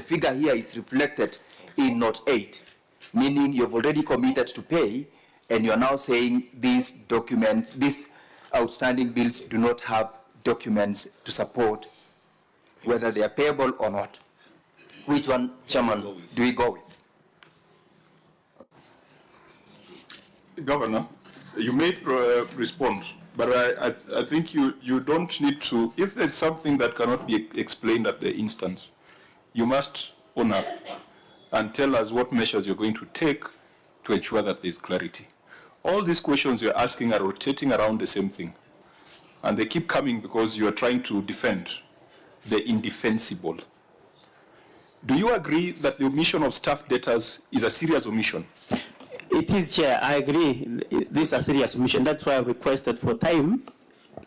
the figure here is reflected in Note 8, meaning you've already committed to pay, and you're now saying these documents, these outstanding bills do not have documents to support whether they are payable or not. Which one, Chairman, do we go with? Governor, you may respond, but I think you don't need to. If there's something that cannot be explained at the instance, you must own up and tell us what measures you're going to take to ensure that there's clarity. All these questions you're asking are rotating around the same thing, and they keep coming because you are trying to defend the indefensible. Do you agree that the omission of staff debtors is a serious omission? It is, Chair. I agree. This is a serious omission. That's why I requested for time,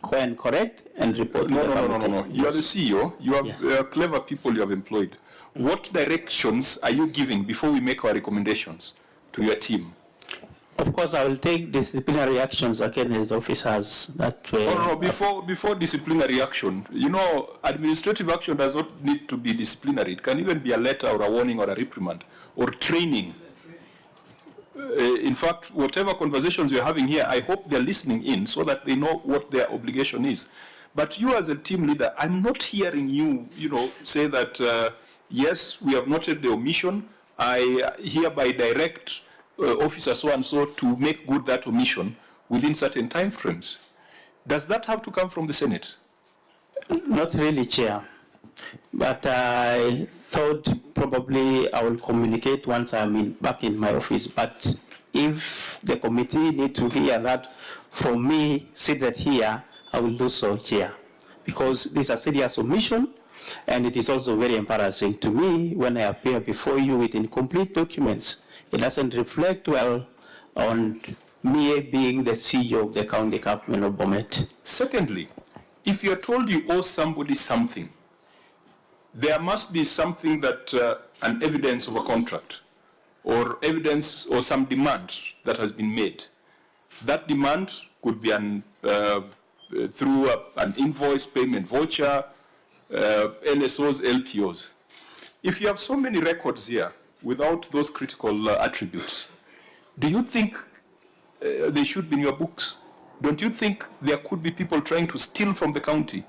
go and correct and report. No. You are the CEO. You have clever people you have employed. What directions are you giving before we make our recommendations to your team? Of course, I will take disciplinary actions against officers that way. No. Before disciplinary action, you know, administrative action does not need to be disciplinary. It can even be a letter or a warning or a reprimand or training. In fact, whatever conversations we're having here, I hope they're listening in so that they know what their obligation is. But you as a team leader, I'm not hearing you, say that, yes, we have noted the omission. I hereby direct officer so-and-so to make good that omission within certain time frames. Does that have to come from the Senate? Not really, Chair. But I thought probably I will communicate once I'm back in my office. But if the committee need to hear that from me seated here, I will do so, Chair. Because this is a serious omission, and it is also very embarrassing to me when I appear before you with incomplete documents. It doesn't reflect well on me being the CEO of the county government of Bomet. Secondly, if you're told you owe somebody something, there must be something that, an evidence of a contract, or evidence or some demand that has been made. That demand could be through an invoice, payment voucher, NSOs, LPOs. If you have so many records here without those critical attributes, do you think they should be in your books? Don't you think there could be people trying to steal from the county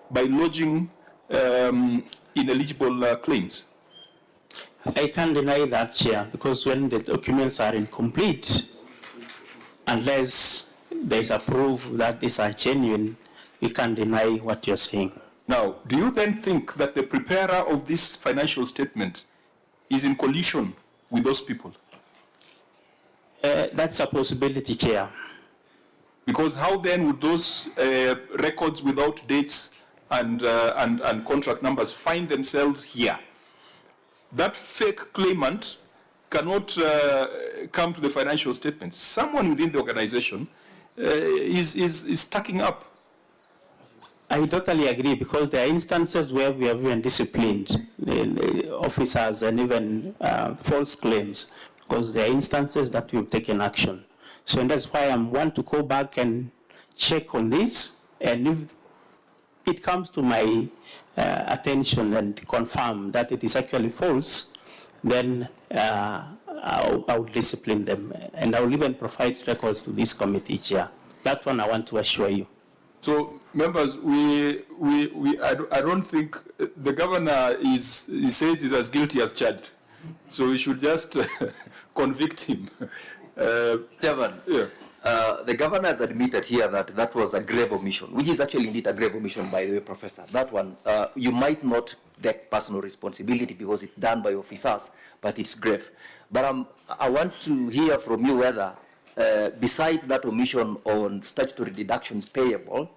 by lodging ineligible claims? I can't deny that, Chair, because when the documents are incomplete, unless there is a proof that these are genuine, we can't deny what you're saying. Now, do you then think that the preparer of this financial statement is in collusion with those people? That's a possibility, Chair. Because how then would those records without dates and contract numbers find themselves here? That fake claimant cannot come to the financial statements. Someone within the organization is stacking up. I totally agree, because there are instances where we have even disciplined the officers and even false claims, because there are instances that we've taken action. So that's why I want to go back and check on this, and if it comes to my attention and confirm that it is actually false, then I'll discipline them, and I will even provide records to this committee, Chair. That one I want to assure you. So, members, I don't think the governor he says he's as guilty as charged. So we should just convict him. Chairman, the governor has admitted here that that was a grave omission, which is actually indeed a grave omission, by the way, Professor. That one, you might not take personal responsibility because it's done by officers, but it's grave. But I want to hear from you whether, besides that omission on statutory deductions payable,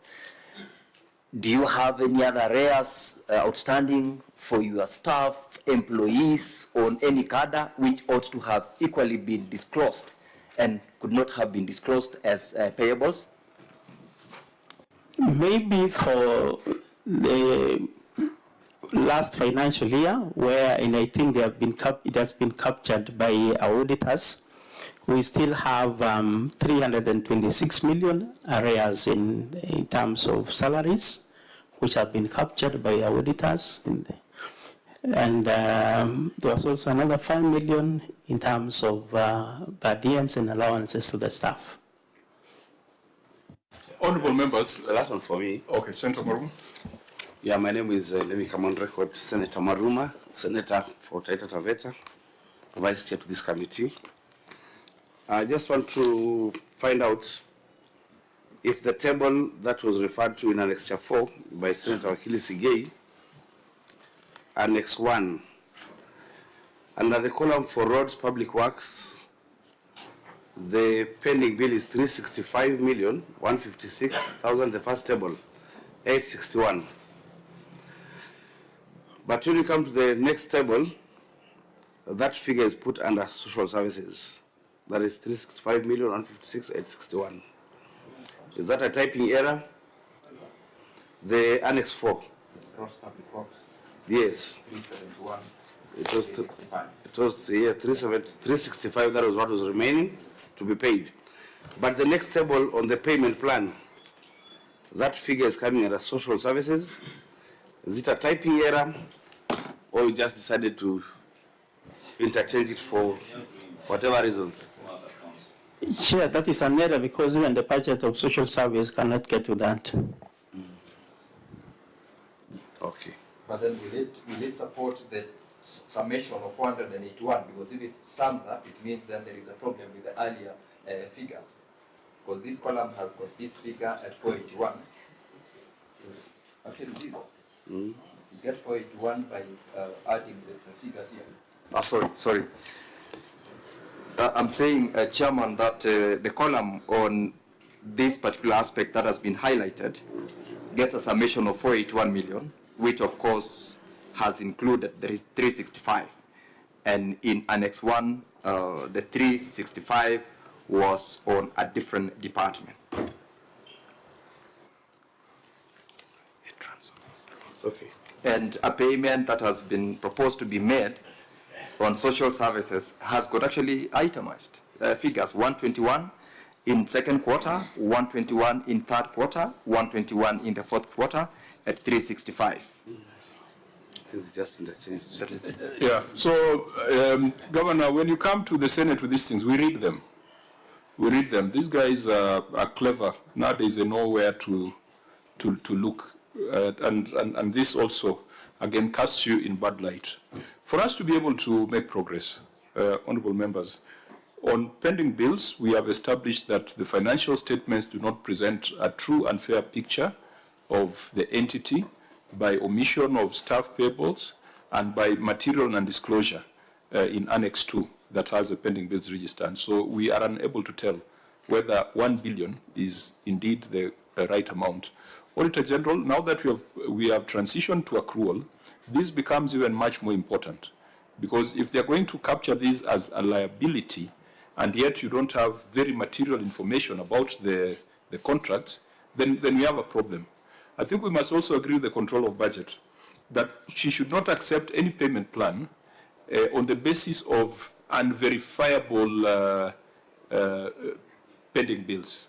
do you have any other arrears outstanding for your staff, employees, on any cadre which ought to have equally been disclosed and could not have been disclosed as payables? Maybe for the last financial year, where, and I think they have been it has been captured by our auditors, we still have 326 million arrears in terms of salaries, which have been captured by our auditors. And there was also another 5 million in terms of per diems and allowances to the staff. Honorable members. The last one for me. Okay, Senator Maruma. Yeah, my name is, let me come on record, Senator Maruma, Senator for Taita Taveta, Vice Chair to this committee. I just want to find out if the table that was referred to in Annex 4 by Senator Wakili Sigei, Annex 1, under the column for roads, public works, the pending bill is 365,156,000, the first table, 861. But when you come to the next table, that figure is put under social services. That is 365,156,861. Is that a typing error? The Annex 4. Yes. 371. It was 365. That was what was remaining to be paid. But the next table on the payment plan, that figure is coming under social services. Is it a typing error, or you just decided to interchange it for whatever reasons? Sure, that is an error because even the budget of social service cannot get to that. Okay. But then will it support the summation of 481? Because if it sums up, it means then there is a problem with the earlier figures. Because this column has got this figure at 481. Actually, this. You get 481 by adding the figures here. Sorry. I'm saying, Chairman, that the column on this particular aspect that has been highlighted gets a summation of 481 million, which of course has included, there is 365. And in Annex 1, the 365 was on a different department. Okay. And a payment that has been proposed to be made on social services has got actually itemized figures: 121 in second quarter, 121 in third quarter, 121 in the fourth quarter, at 365. Just interchanged. Yeah, so Governor, when you come to the Senate with these things, we read them. These guys are clever. Nowadays they know where to look. And this also, again, casts you in bad light. For us to be able to make progress, honorable members, on pending bills, we have established that the financial statements do not present a true and fair picture of the entity by omission of staff payables and by material non-disclosure in Annex 2 that has a pending bills register. And so we are unable to tell whether 1 billion is indeed the right amount. Auditor General, now that we have transitioned to accrual, this becomes even much more important, because if they're going to capture this as a liability and yet you don't have very material information about the contracts, then we have a problem. I think we must also agree with the control of budget that she should not accept any payment plan on the basis of unverifiable pending bills.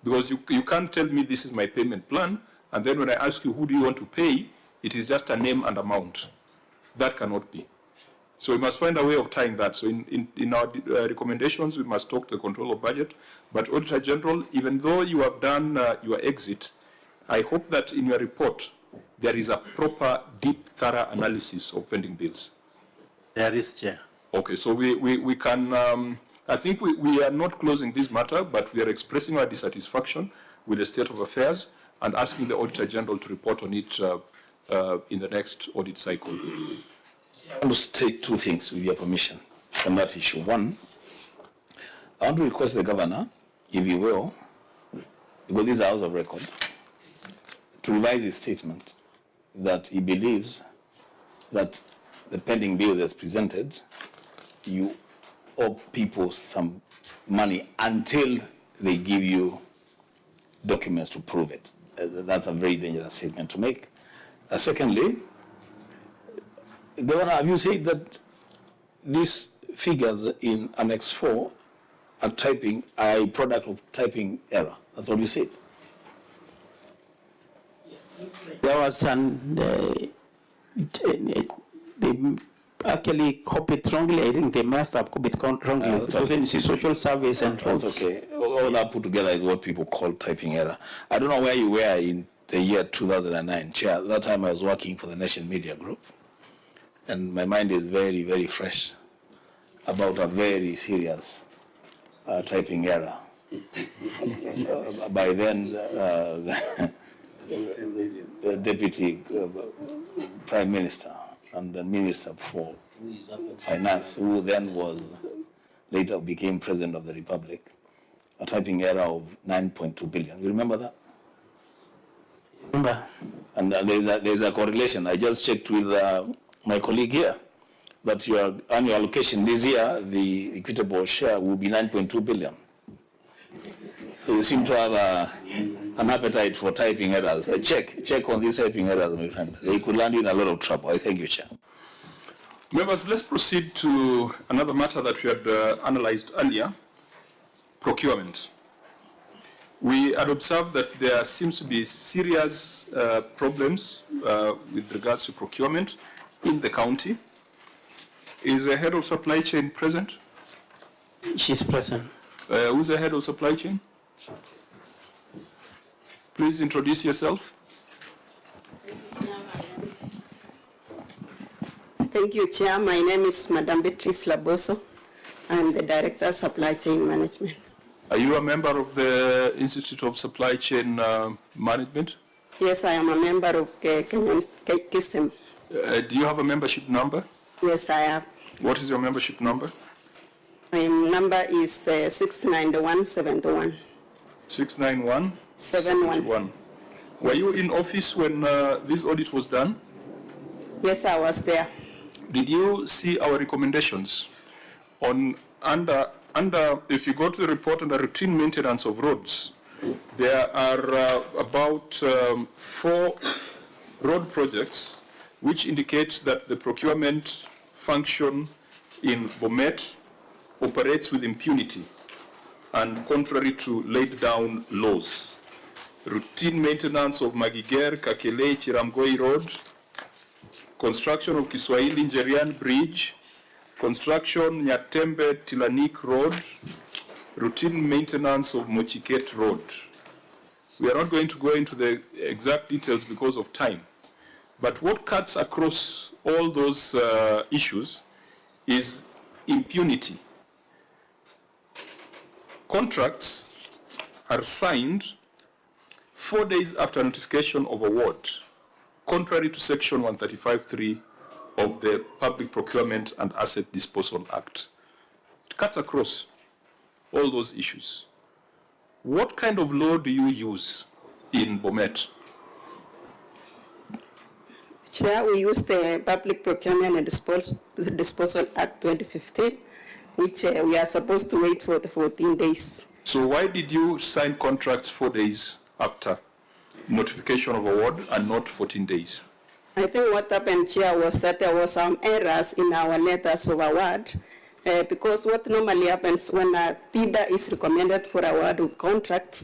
Because you can't tell me this is my payment plan, and then when I ask you who do you want to pay, it is just a name and amount. That cannot be. So we must find a way of tying that. So in our recommendations, we must talk to the control of budget. But Auditor General, even though you have done your exit, I hope that in your report, there is a proper, deep, thorough analysis of pending bills. There is, Chair. Okay, so we can, I think we are not closing this matter, but we are expressing our dissatisfaction with the state of affairs and asking the Auditor General to report on it in the next audit cycle. I want to take two things with your permission on that issue. One, I want to request the Governor, if he will, because this is a house of record, to revise his statement that he believes that the pending bill that's presented, you owe people some money until they give you documents to prove it. That's a very dangerous statement to make. Secondly, Governor, have you said that these figures in Annex 4 are a product of typing error? That's what you said. There was actually copied wrongly. I think they must have copied wrongly. Because when you see social service and That's okay. All that put together is what people call typing error. I don't know where you were in the year 2009, Chair. That time I was working for the Nation Media Group, and my mind is very, very fresh about a very serious typing error. By then, the Deputy Prime Minister and the Minister for Finance, who then later became President of the Republic, a typing error of 9.2 billion. You remember that? Remember. And there's a correlation. I just checked with my colleague here that your annual allocation this year, the equitable share, will be 9.2 billion. So you seem to have an appetite for typing errors. Check on these typing errors, my friend. They could land you in a lot of trouble. I thank you, Chair. Members, let's proceed to another matter that we had analyzed earlier, procurement. We had observed that there seems to be serious problems with regards to procurement in the county. Is the head of supply chain present? She's present. Who's the head of supply chain? Please introduce yourself. Thank you, Chair. My name is Madam Beatrice Laboso. I'm the Director of Supply Chain Management. Are you a member of the Institute of Supply Chain Management? Yes, I am a member of Kenyan KISM. Do you have a membership number? Yes, I have. What is your membership number? My number is 69171. 691? 71. Were you in office when this audit was done? Yes, I was there. Did you see our recommendations on if you go to the report on the routine maintenance of roads, there are about 4 road projects which indicate that the procurement function in Bomet operates with impunity and contrary to laid down laws. Routine maintenance of Magiger, Kakele, Chiramgoi Road, construction of Kiswahili Njerian Bridge, construction Nyatembe Tilanik Road, routine maintenance of Mochiket Road. We are not going to go into the exact details because of time, but what cuts across all those issues is impunity. Contracts are signed 4 days after notification of award, contrary to Section 135(3) of the Public Procurement and Asset Disposal Act. It cuts across all those issues. What kind of law do you use in Bomet? Chair, we use the Public Procurement and Disposal Act 2015, which we are supposed to wait for the 14 days. So why did you sign contracts 4 days after notification of award and not 14 days? I think what happened, Chair, was that there were some errors in our letters of award, because what normally happens when a bidder is recommended for award of contract,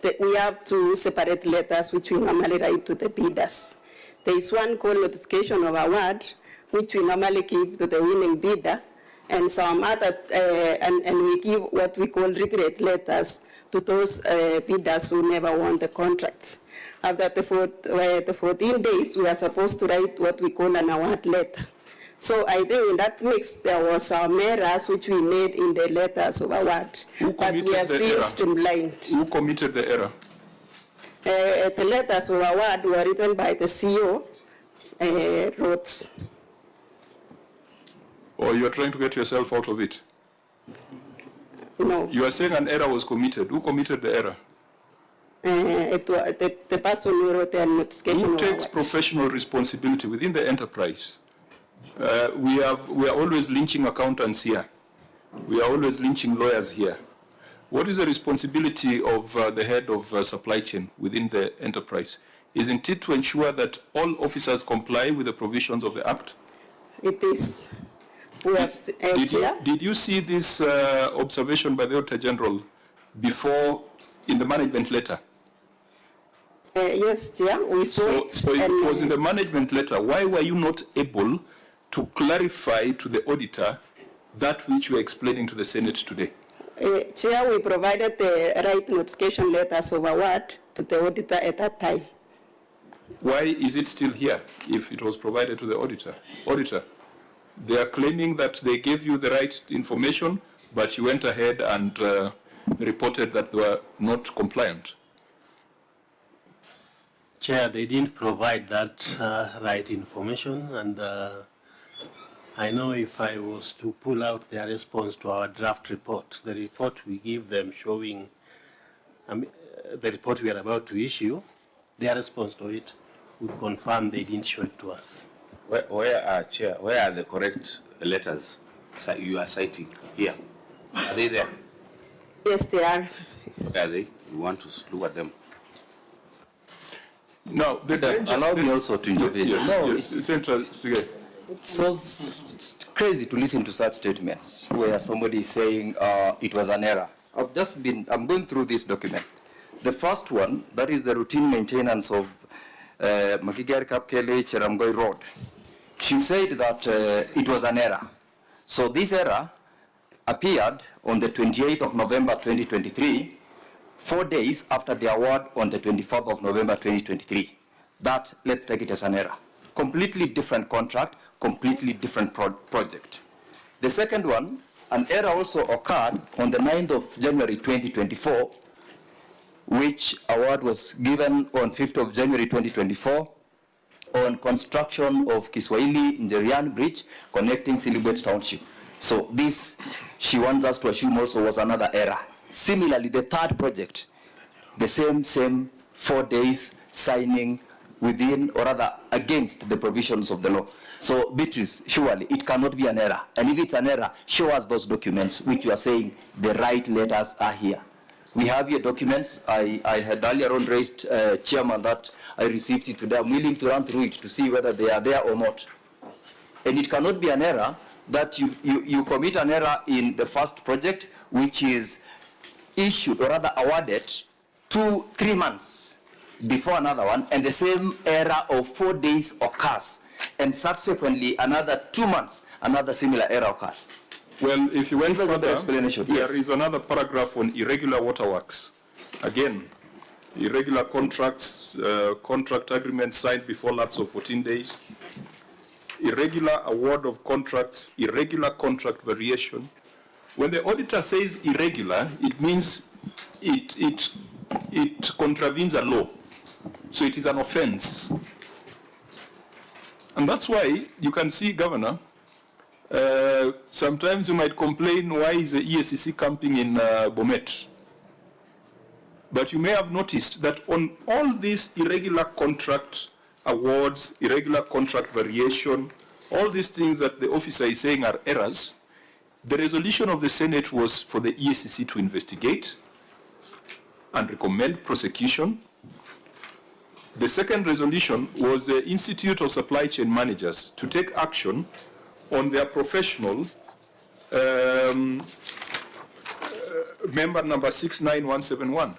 that we have 2 separate letters which we normally write to the bidders. There is one called notification of award, which we normally give to the winning bidder, and some other, and we give what we call regret letters to those bidders who never won the contract. After the 14 days, we are supposed to write what we call an award letter. So I think in that mix, there was some errors which we made in the letters of award, but we have seen streamlined. Who committed the error? The letters of award were written by the CEO, Rhodes. Or you are trying to get yourself out of it? No. You are saying an error was committed. Who committed the error? It was the person who wrote the notification. Who takes professional responsibility within the enterprise? We are always lynching accountants here. We are always lynching lawyers here. What is the responsibility of the head of supply chain within the enterprise? Isn't it to ensure that all officers comply with the provisions of the Act? It is. Did you see this observation by the Auditor General before in the management letter? Yes, Chair, we saw it. So if it was in the management letter, why were you not able to clarify to the auditor that which you are explaining to the Senate today? Chair, we provided the right notification letters of award to the auditor at that time. Why is it still here if it was provided to the auditor? Auditor, they are claiming that they gave you the right information, but you went ahead and reported that they were not compliant. Chair, they didn't provide that right information, and I know if I was to pull out their response to our draft report, the report we give them showing, the report we are about to issue, their response to it would confirm they didn't show it to us. Chair, where are the correct letters you are citing here? Are they there? Yes, they are. Where are they? We want to look at them. Now, allow me also to intervene. Yes, No, yes, Central. it's crazy to listen to such statements where somebody is saying it was an error. I'm going through this document. The first one, that is the routine maintenance of Magigar Kapkele Cheramgoi Road. She said that it was an error. So this error appeared on the 28th of November 2023, 4 days after the award on the 24th of November 2023. That, let's take it as an error. Completely different contract, completely different project. The second one, an error also occurred on the 9th of January 2024, which award was given on 5th of January 2024 on construction of Kiswahili Njerian Bridge connecting Silibwet Township. So this, she wants us to assume also was another error. Similarly, the third project, the same 4 days signing within or rather against the provisions of the law. So Beatrice, surely it cannot be an error. And if it's an error, show us those documents which you are saying the right letters are here. We have your documents. I had earlier on raised, Chairman, that I received it today. I'm willing to run through it to see whether they are there or not. And it cannot be an error that you commit an error in the first project, which is issued or rather awarded 2-3 months before another one, and the same error of 4 days occurs, and subsequently another 2 months, another similar error occurs. Well, if you went further, explanation, yes. There is another paragraph on irregular waterworks. Again, irregular contracts, contract agreements signed before lapse of 14 days, irregular award of contracts, irregular contract variation. When the auditor says irregular, it means it contravenes a law. So it is an offense. And that's why you can see, Governor, sometimes you might complain, why is the ESCC camping in Bomet? But you may have noticed that on all these irregular contract awards, irregular contract variation, all these things that the officer is saying are errors, the resolution of the Senate was for the ESCC to investigate and recommend prosecution. The second resolution was the Institute of Supply Chain Managers to take action on their professional member number 69171.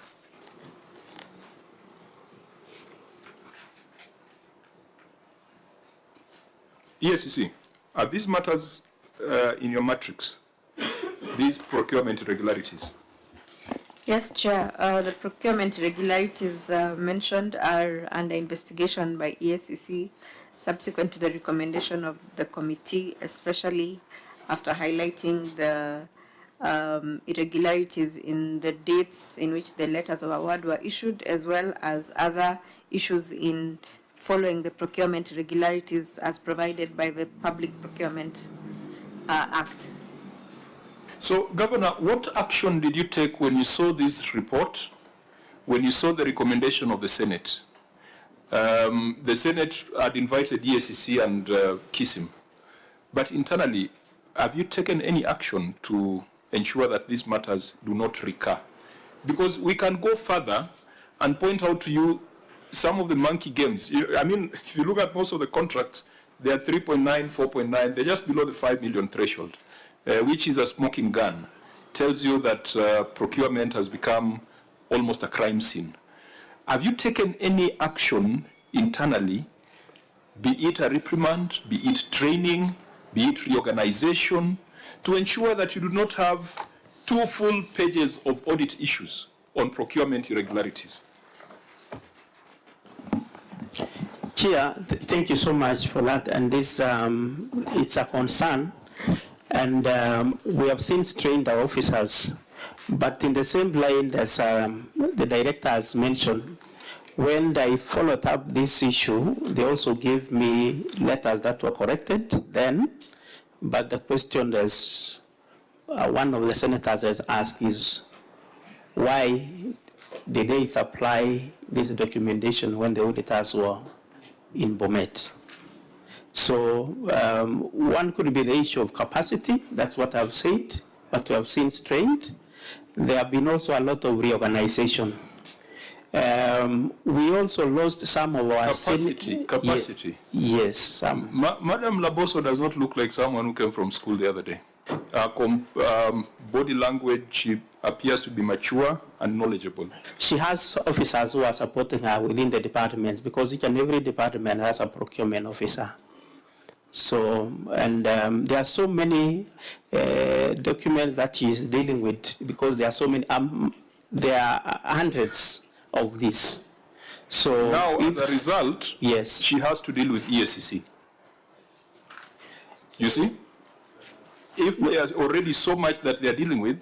ESCC, are these matters in your matrix, these procurement irregularities? Yes, Chair. The procurement irregularities mentioned are under investigation by ESCC subsequent to the recommendation of the committee, especially after highlighting the irregularities in the dates in which the letters of award were issued, as well as other issues in following the procurement irregularities as provided by the Public Procurement Act. So, Governor, what action did you take when you saw this report, when you saw the recommendation of the Senate? The Senate had invited ESCC and KISM, but internally, have you taken any action to ensure that these matters do not recur? Because we can go further and point out to you some of the monkey games. I mean, if you look at most of the contracts, they are 3.9, 4.9, they're just below the 5 million threshold, which is a smoking gun. Tells you that procurement has become almost a crime scene. Have you taken any action internally, be it a reprimand, be it training, be it reorganization, to ensure that you do not have 2 full pages of audit issues on procurement irregularities? Chair, thank you so much for that. And this, it's a concern. And we have since trained our officers. But in the same line as the director has mentioned, when they followed up this issue, they also gave me letters that were corrected then. But the question is, one of the senators has asked is, why did they supply this documentation when the auditors were in Bomet? So one could be the issue of capacity, that's what I've said, but we have since trained. There have been also a lot of reorganization. We also lost some of our capacity. Yes, some. Madam Laboso does not look like someone who came from school the other day. Body language, she appears to be mature and knowledgeable. She has officers who are supporting her within the departments, because each and every department has a procurement officer. So, and there are so many documents that she is dealing with, because there are so many, there are hundreds of this. So now, as a result, yes, she has to deal with ESCC. You see? If there's already so much that they are dealing with,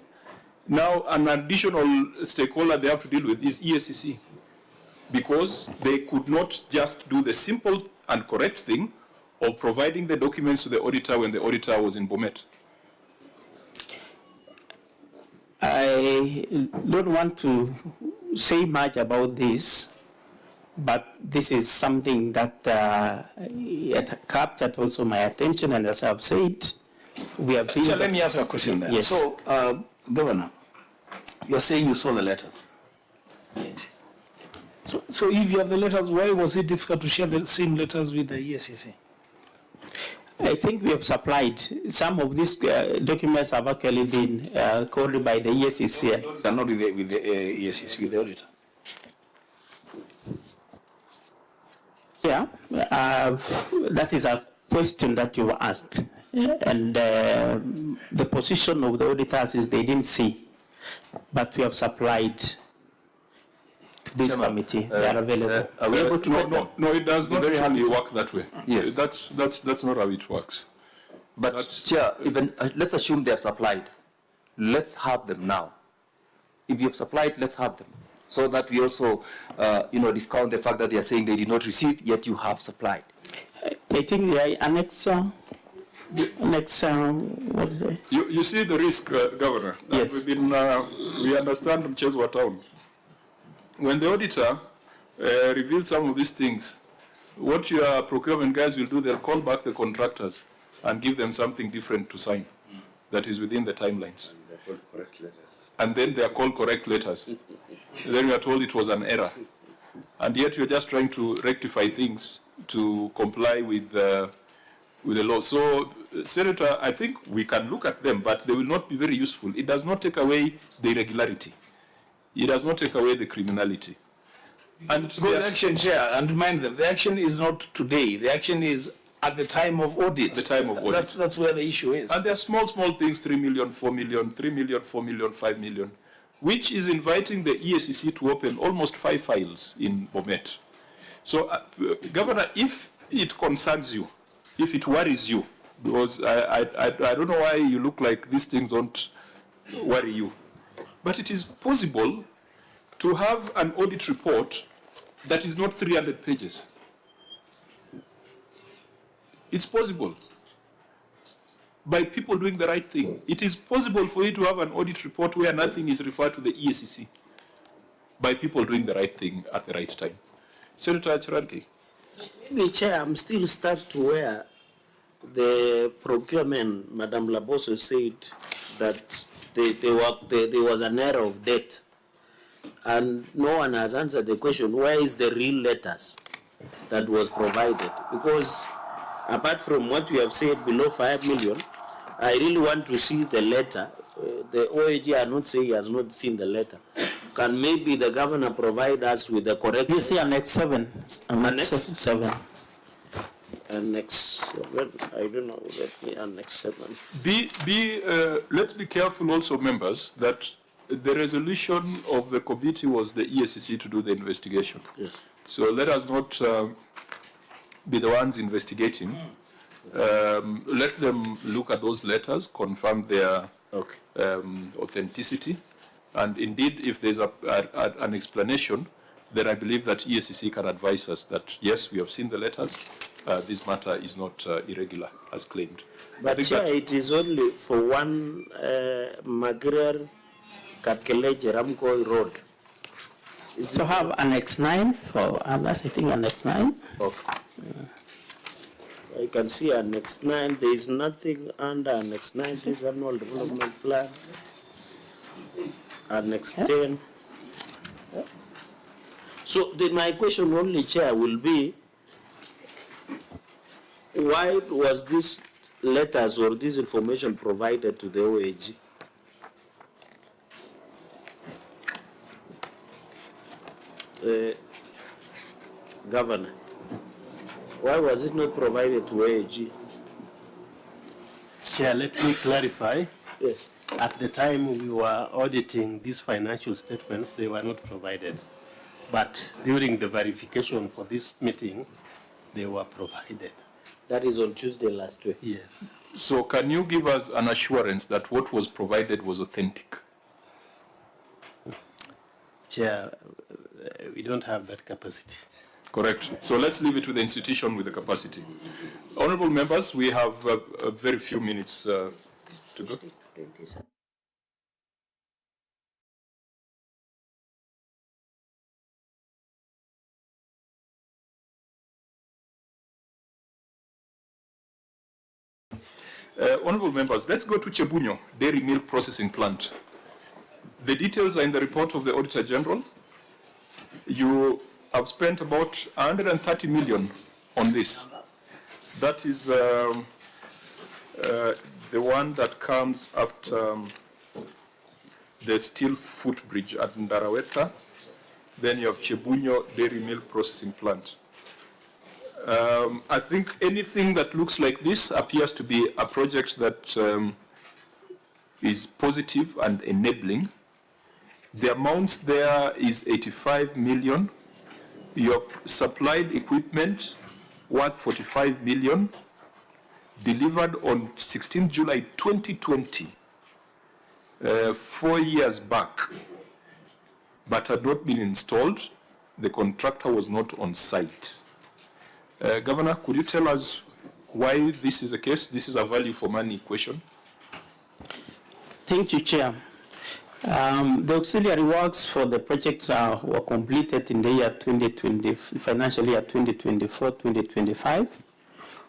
now an additional stakeholder they have to deal with is ESCC. Because they could not just do the simple and correct thing of providing the documents to the auditor when the auditor was in Bomet. I don't want to say much about this, but this is something that it captured also my attention, and as I've said, we have been... So let me ask you a question there. Yes. So, Governor, you're saying you saw the letters. Yes. So if you have the letters, why was it difficult to share the same letters with the ESCC? I think we have supplied some of these documents have actually been called by the ESCC. They're not with the ESCC, with the auditor. Yeah, that is a question that you asked. And the position of the auditors is they didn't see, but we have supplied to this committee. They are available. Are we able to get them? No, it does not really work that way. Yes. That's not how it works. But Chair, even let's assume they have supplied. Let's have them now. If you have supplied, let's have them, so that we also, discount the fact that they are saying they did not receive, yet you have supplied. I think the annex. What is it? You see the risk, Governor. Yes. We understand Mchezwa Town. When the auditor reveals some of these things, what your procurement guys will do, they'll call back the contractors and give them something different to sign that is within the timelines. They're called correct letters. And then they are called correct letters. Then we are told it was an error. And yet you're just trying to rectify things to comply with the law. So, Senator, I think we can look at them, but they will not be very useful. It does not take away the irregularity. It does not take away the criminality. And Go the action, Chair, and remind them, the action is not today. The action is at the time of audit. The time of audit. That's where the issue is. And there are small things, 3 million, 4 million, 3 million, 4 million, 5 million, which is inviting the ESCC to open almost 5 files in Bomet. So, Governor, if it concerns you, if it worries you, because I don't know why you look like these things don't worry you, but it is possible to have an audit report that is not 300 pages. It's possible. By people doing the right thing. It is possible for you to have an audit report where nothing is referred to the ESCC. By people doing the right thing at the right time. Senator Chiranki. Maybe, Chair, I'm still stuck to where the procurement, Madam Laboso said that there was an error of date. And no one has answered the question, where is the real letters that was provided? Because apart from what you have said below 5 million, I really want to see the letter. The OAG are not saying he has not seen the letter. Can maybe the governor provide us with the correct... You see Annex 7. Annex 7. Annex 7, I don't know, let me Annex 7. Let's be careful also, members, that the resolution of the committee was the ESCC to do the investigation. Yes. So let us not be the ones investigating. Let them look at those letters, confirm their authenticity, and indeed, if there's an explanation, then I believe that ESCC can advise us that, yes, we have seen the letters, this matter is not irregular, as claimed. But Chair, it is only for one Magrer Kapkeleje Ramkoi Road. Is To have Annex 9 for others, I think Annex 9. Okay. I can see Annex 9. There is nothing under Annex 9. This annual development plan. Annex 10. So my question only, Chair, will be, why was this letters or this information provided to the OAG? Governor, why was it not provided to OAG? Chair, let me clarify. Yes. At the time we were auditing these financial statements, they were not provided. But during the verification for this meeting, they were provided. That is on Tuesday last week. Yes. So can you give us an assurance that what was provided was authentic? Chair, we don't have that capacity. Correct. So let's leave it with the institution with the capacity. Honorable members, we have a very few minutes to go. Honorable members, let's go to Chebunyo Dairy Milk Processing Plant. The details are in the report of the Auditor General. You have spent about 130 million on this. That is the one that comes after the steel footbridge at Ndaraweta. Then you have Chebunyo Dairy Milk Processing Plant. I think anything that looks like this appears to be a project that is positive and enabling. The amounts there is 85 million. You have supplied equipment worth 45 million, delivered on 16 July 2020, 4 years back, but had not been installed. The contractor was not on site. Governor, could you tell us why this is the case? This is a value for money question. Thank you, Chair. The auxiliary works for the project were completed in the year 2020, financial year 2024-2025,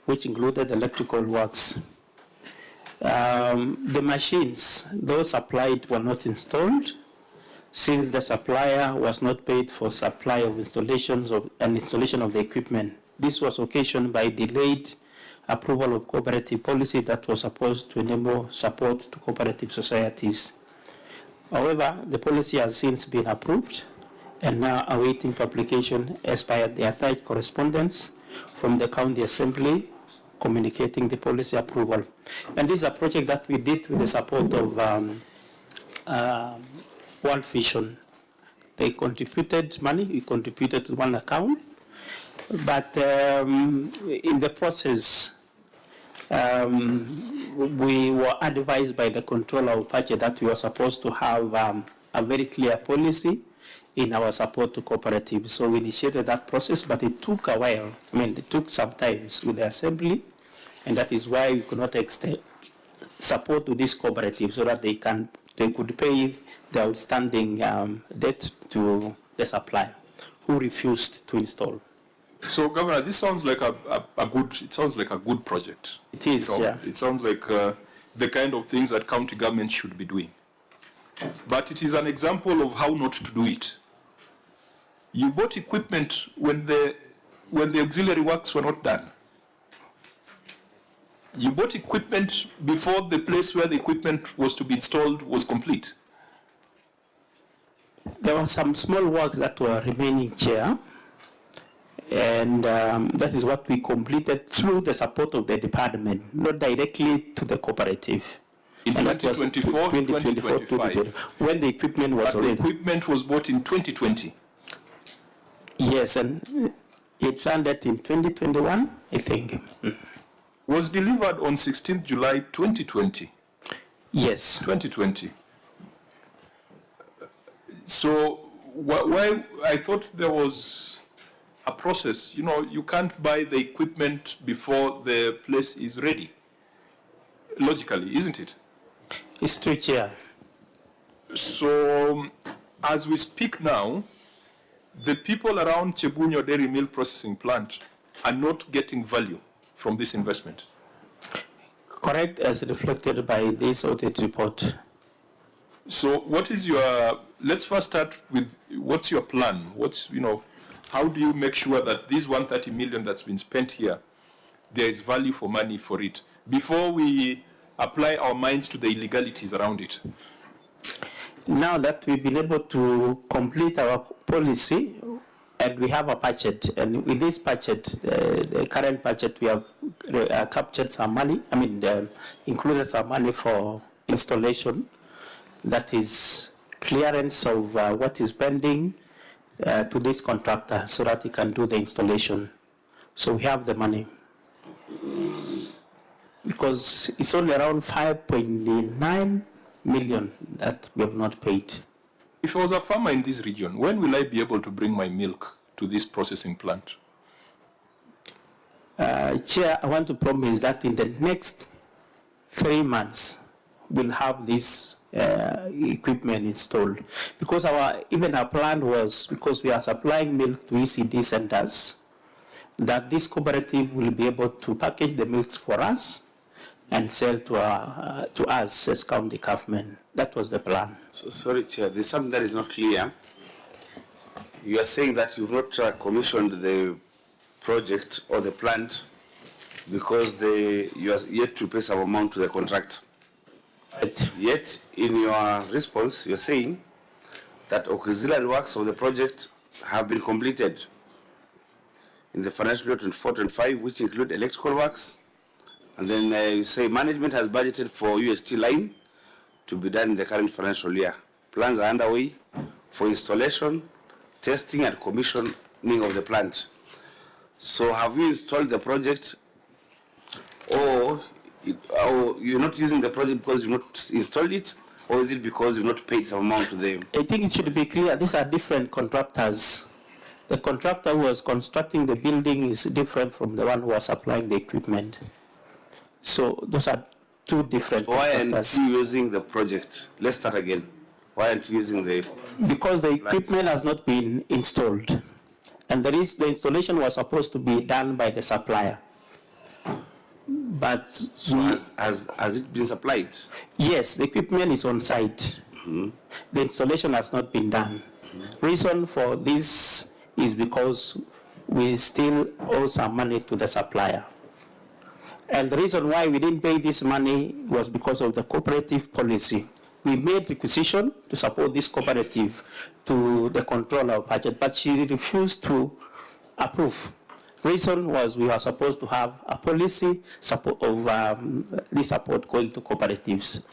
which included electrical works. The machines, those supplied, were not installed, since the supplier was not paid for supply of installations and installation of the equipment. This was occasioned by delayed approval of cooperative policy that was supposed to enable support to cooperative societies. However, the policy has since been approved and now awaiting publication as per the attached correspondence from the County Assembly communicating the policy approval. And this is a project that we did with the support of World Vision. They contributed money, we contributed to one account, but in the process, we were advised by the controller of budget that we were supposed to have a very clear policy in our support to cooperatives. So we initiated that process, but it took a while. I mean, it took some time with the assembly, and that is why we could not extend support to these cooperatives so that they could pay the outstanding debt to the supplier who refused to install. So, Governor, this sounds like a good project. It is, yeah. It sounds like the kind of things that county governments should be doing. But it is an example of how not to do it. You bought equipment when the auxiliary works were not done. You bought equipment before the place where the equipment was to be installed was complete. There were some small works that were remaining, Chair. And that is what we completed through the support of the department, not directly to the cooperative. In And that was 2024, 2025, when the equipment was But the already. equipment was bought in 2020. Yes, and it landed in 2021, I think. Was delivered on 16th July 2020. Yes. 2020. So why I thought there was a process. You know, you can't buy the equipment before the place is ready. Logically, isn't it? It's true, Chair. So as we speak now, the people around Chebunyo Dairy Milk Processing Plant are not getting value from this investment. Correct, as reflected by this audit report. So what is your, let's first start with, what's your plan? What's, you know, how do you make sure that this 130 million that's been spent here, there is value for money for it, before we apply our minds to the illegalities around it? Now that we've been able to complete our policy, and we have a budget, and with this budget, the current budget, we have captured some money, included some money for installation, that is clearance of what is pending to this contractor so that he can do the installation. So we have the money. Because it's only around 5.9 million that we have not paid. If I was a farmer in this region, when will I be able to bring my milk to this processing plant? Chair, I want to promise that in the next 3 months, we'll have this equipment installed. Because even our plan was, because we are supplying milk to ECD centers, that this cooperative will be able to package the milk for us and sell to us as county government. That was the plan. So, sorry, Chair, there's something that is not clear. You are saying that you've not commissioned the project or the plant because you are yet to pay some amount to the contractor. Right. Yet, in your response, you're saying that auxiliary works of the project have been completed in the financial year 24-25, which include electrical works, and then you say management has budgeted for UST line to be done in the current financial year. Plans are underway for installation, testing, and commissioning of the plant. So have you installed the project, or you're not using the project because you've not installed it, or is it because you've not paid some amount to them? I think it should be clear, these are different contractors. The contractor who was constructing the building is different from the one who was supplying the equipment. So those are two different contractors. Why aren't you using the project? Let's start again. Why aren't you using the... Because the equipment has not been installed. And the installation was supposed to be done by the supplier. But so has it been supplied? Yes, the equipment is on site. Mm-hmm. The installation has not been done. Mm-hmm. Reason for this is because we still owe some money to the supplier. And the reason why we didn't pay this money was because of the cooperative policy. We made requisition to support this cooperative to the controller of budget, but she refused to approve. Reason was we were supposed to have a policy support of this support going to cooperatives.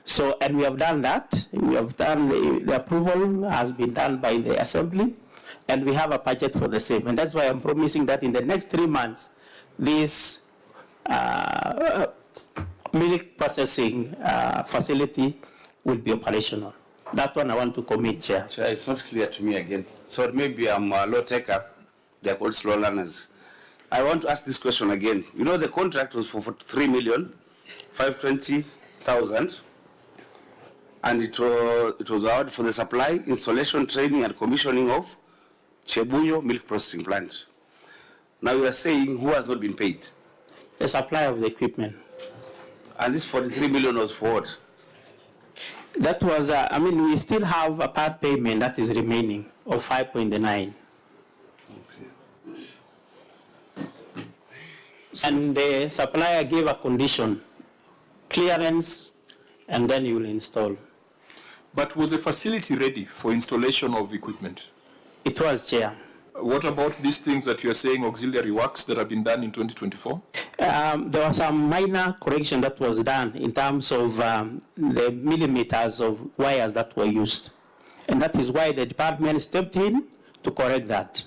So, and we have done that. We have done the approval has been done by the assembly, and we have a budget for the same. And that's why I'm promising that in the next 3 months, this milk processing facility will be operational. That one I want to commit, Chair. Chair, it's not clear to me again. So maybe I'm a low taker. They're called slow learners. I want to ask this question again. You know, the contract was for 3,520,000, and it was awarded for the supply, installation, training, and commissioning of Chebunyo Milk Processing Plant. Now you are saying who has not been paid? The supply of the equipment. And this 43 million was for what? That was, we still have a part payment that is remaining of 5.9. And the supplier gave a condition, clearance, and then you will install. But was the facility ready for installation of equipment? It was, Chair. What about these things that you are saying, auxiliary works that have been done in 2024? There was some minor correction that was done in terms of the millimeters of wires that were used. And that is why the department stepped in to correct that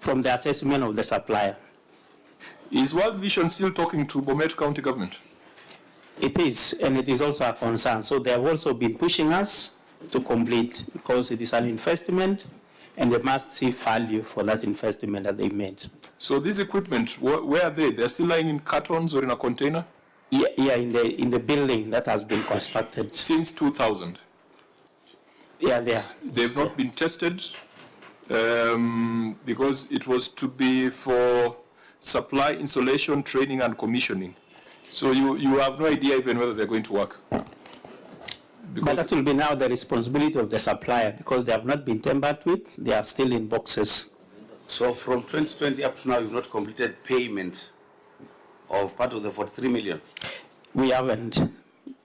from the assessment of the supplier. Is World Vision still talking to Bomet County government? It is, and it is also a concern. So they have also been pushing us to complete because it is an investment and they must see value for that investment that they made. So this equipment, where are they? They're still lying in cartons or in a container? Yeah, in the building that has been constructed. Since 2000? Yeah, they are. They've not been tested because it was to be for supply, installation, training, and commissioning. So you have no idea even whether they're going to work? But that will be now the responsibility of the supplier because they have not been tampered with. They are still in boxes. So from 2020 up to now, you've not completed payment of part of the 43 million? We haven't.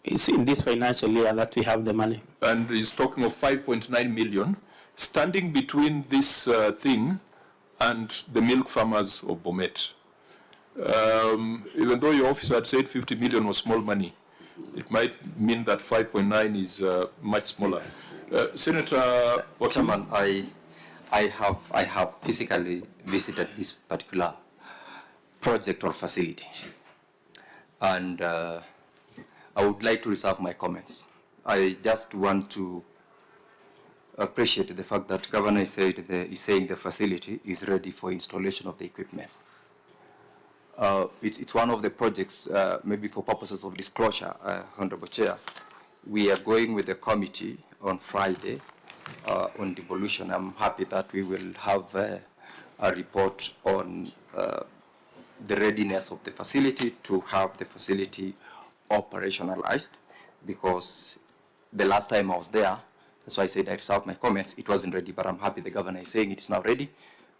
It's in this financial year that we have the money. And he's talking of 5.9 million, standing between this thing and the milk farmers of Bomet. Even though your officer had said 50 million was small money, it might mean that 5.9 is much smaller. Senator Chairman, I have physically visited this particular project or facility, and I would like to reserve my comments. I just want to appreciate the fact that Governor is saying the facility is ready for installation of the equipment. It's one of the projects, maybe for purposes of disclosure, Honorable Chair, we are going with the committee on Friday on devolution. I'm happy that we will have a report on the readiness of the facility to have the facility operationalized, because the last time I was there, that's why I said I reserved my comments, it wasn't ready, but I'm happy the governor is saying it's now ready.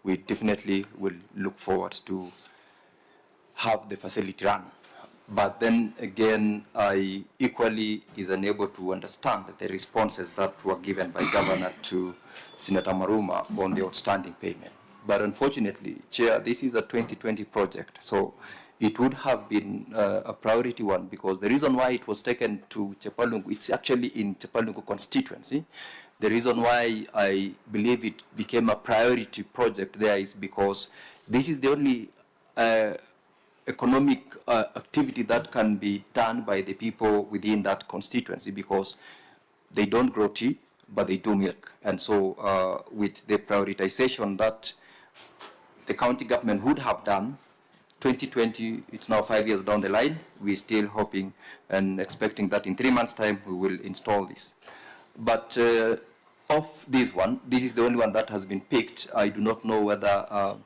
We definitely will look forward to have the facility run. But then again, I equally is unable to understand the responses that were given by Governor to Senator Maruma on the outstanding payment. But unfortunately, Chair, this is a 2020 project, so it would have been a priority one, because the reason why it was taken to Chepalungu, it's actually in Chepalungu constituency. The reason why I believe it became a priority project there is because this is the only economic activity that can be done by the people within that constituency, because they don't grow tea, but they do milk. And so with the prioritization that the county government would have done, 2020, it's now 5 years down the line, we're still hoping and expecting that in 3 months' time we will install this. But of this one, this is the only one that has been picked. I do not know whether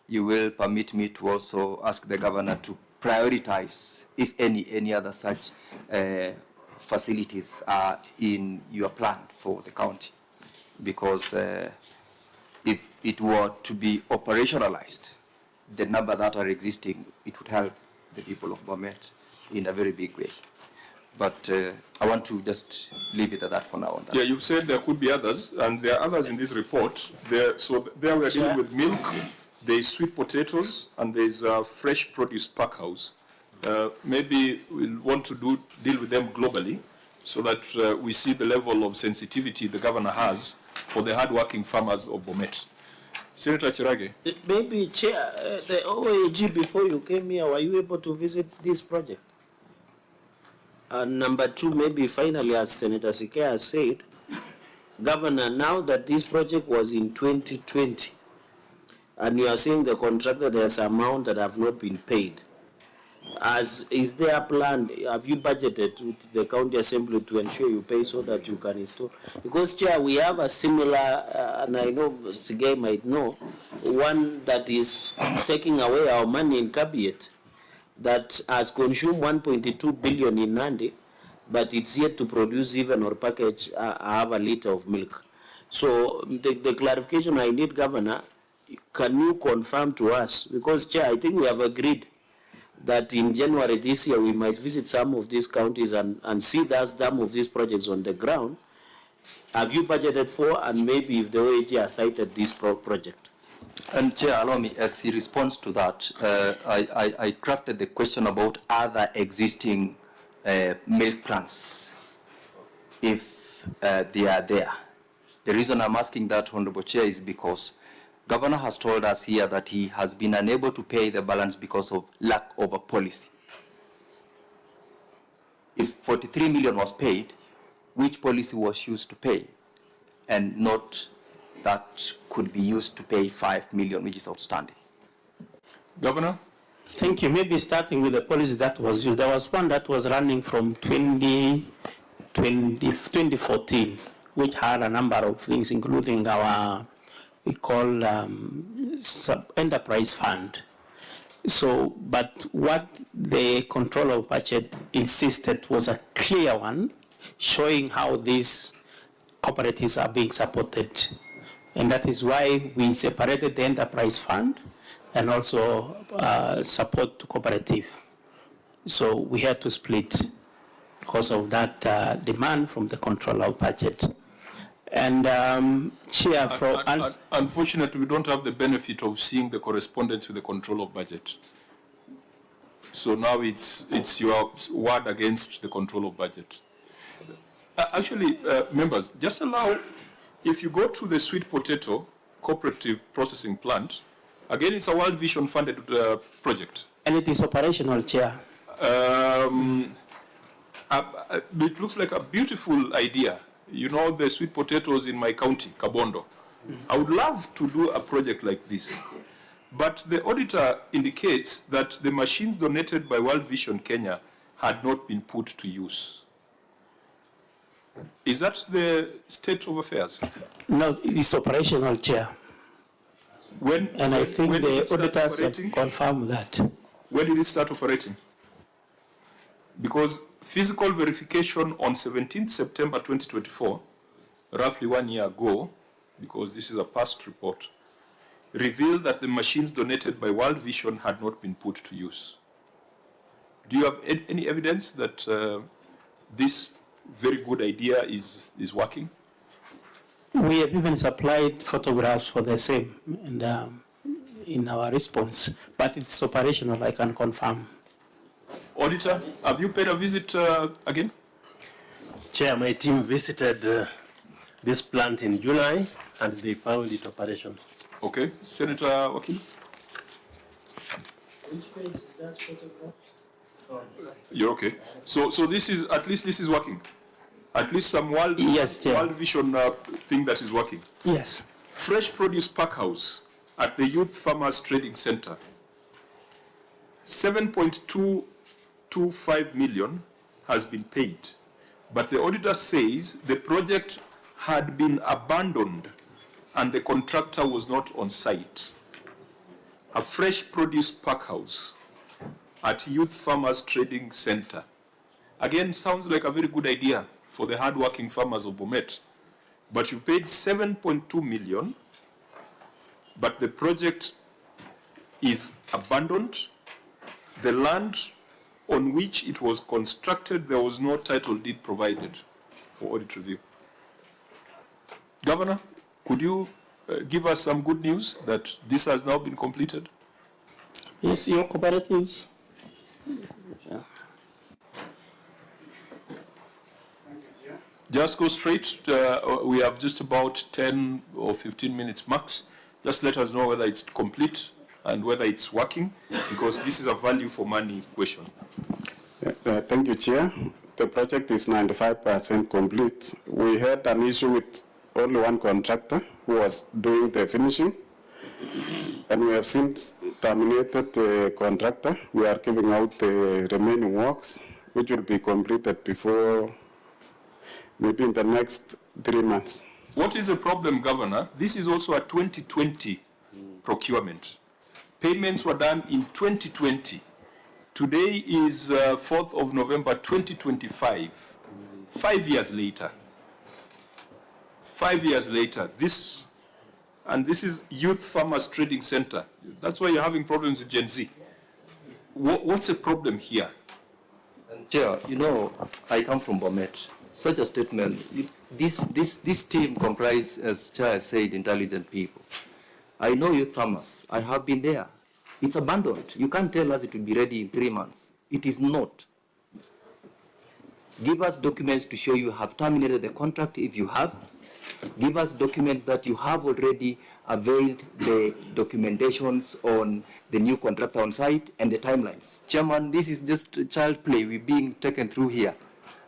you will permit me to also ask the governor to prioritize, if any other such facilities are in your plan for the county. Because if it were to be operationalized, the number that are existing, it would help the people of Bomet in a very big way. But I want to just leave it at that for now. On that. Yeah, you said there could be others, and there are others in this report. So there we are dealing with milk, there is sweet potatoes, and there is a fresh produce pack house. Maybe we'll want to deal with them globally, so that we see the level of sensitivity the governor has for the hardworking farmers of Bomet. Senator Chirage. Maybe, Chair, the OAG, before you came here, were you able to visit this project? And number two, maybe finally, as Senator Sikea has said, Governor, now that this project was in 2020, and you are saying the contractor there's an amount that have not been paid, is there a plan, have you budgeted with the county assembly to ensure you pay so that you can install? Because, Chair, we have a similar, and I know Sigay might know, one that is taking away our money in cabinet that has consumed 1.2 billion in Nandi, but it's yet to produce even or package half a liter of milk. So the clarification I need, Governor, can you confirm to us, because, Chair, I think we have agreed that in January this year we might visit some of these counties and see some of these projects on the ground. Have you budgeted for, and maybe if the OAG has cited this project? And Chair, allow me, as he responds to that, I crafted the question about other existing milk plants, if they are there. The reason I'm asking that, Honorable Chair, is because Governor has told us here that he has been unable to pay the balance because of lack of a policy. If 43 million was paid, which policy was used to pay, and not that could be used to pay 5 million, which is outstanding? Governor? Thank you. Maybe starting with the policy that was used. There was one that was running from 2014, which had a number of things, including our, we call enterprise fund. So, but what the control of budget insisted was a clear one, showing how these cooperatives are being supported. And that is why we separated the enterprise fund and also support to cooperative. So we had to split because of that demand from the control of budget. And Chair, unfortunately, we don't have the benefit of seeing the correspondence with the control of budget. So now it's your word against the control of budget. Actually, members, just allow, if you go to the sweet potato cooperative processing plant, again, it's a World Vision funded project. And it is operational, Chair. It looks like a beautiful idea. You know, the sweet potatoes in my county, Kabondo. I would love to do a project like this. But the auditor indicates that the machines donated by World Vision Kenya had not been put to use. Is that the state of affairs? No, it is operational, Chair. And I think the auditors have confirmed that. When did it start operating? Because physical verification on 17th September 2024, roughly 1 year ago, because this is a past report, revealed that the machines donated by World Vision had not been put to use. Do you have any evidence that this very good idea is working? We have even supplied photographs for the same and, in our response, but it's operational, I can confirm. Auditor, have you paid a visit again? Chair, my team visited this plant in July and they found it operational. Okay, Senator Wakil. Which page is that photograph? You're okay. So this is, at least this is working. At least some World Vision thing that is working. Yes. Fresh Produce Pack House at the Youth Farmers Trading Center. 7.225 million has been paid, but the auditor says the project had been abandoned and the contractor was not on site. A fresh produce pack house at Youth Farmers Trading Center. Again, sounds like a very good idea for the hard-working farmers of Bomet. But you paid 7.2 million, but the project is abandoned. The land on which it was constructed, there was no title deed provided for audit review. Governor, could you give us some good news that this has now been completed? Yes, your cooperatives. Yeah. Just go straight. We have just about 10 or 15 minutes max. Just let us know whether it's complete and whether it's working, because this is a value for money question. Thank you, Chair. The project is 95% complete. We had an issue with only one contractor who was doing the finishing, and we have since terminated the contractor. We are giving out the remaining works, which will be completed before maybe in the next 3 months. What is the problem, Governor? This is also a 2020 procurement. Payments were done in 2020. Today is 4th of November 2025. 5 years later. 5 years later, this is Youth Farmers Trading Center. That's why you're having problems with Gen Z. What's the problem here? Chair, you know, I come from Bomet. Such a statement, this team comprises, as Chair said, intelligent people. I know youth farmers. I have been there. It's abandoned. You can't tell us it will be ready in 3 months. It is not. Give us documents to show you have terminated the contract if you have. Give us documents that you have already availed the documentations on the new contractor on site and the timelines. Chairman, this is just child play we're being taken through here.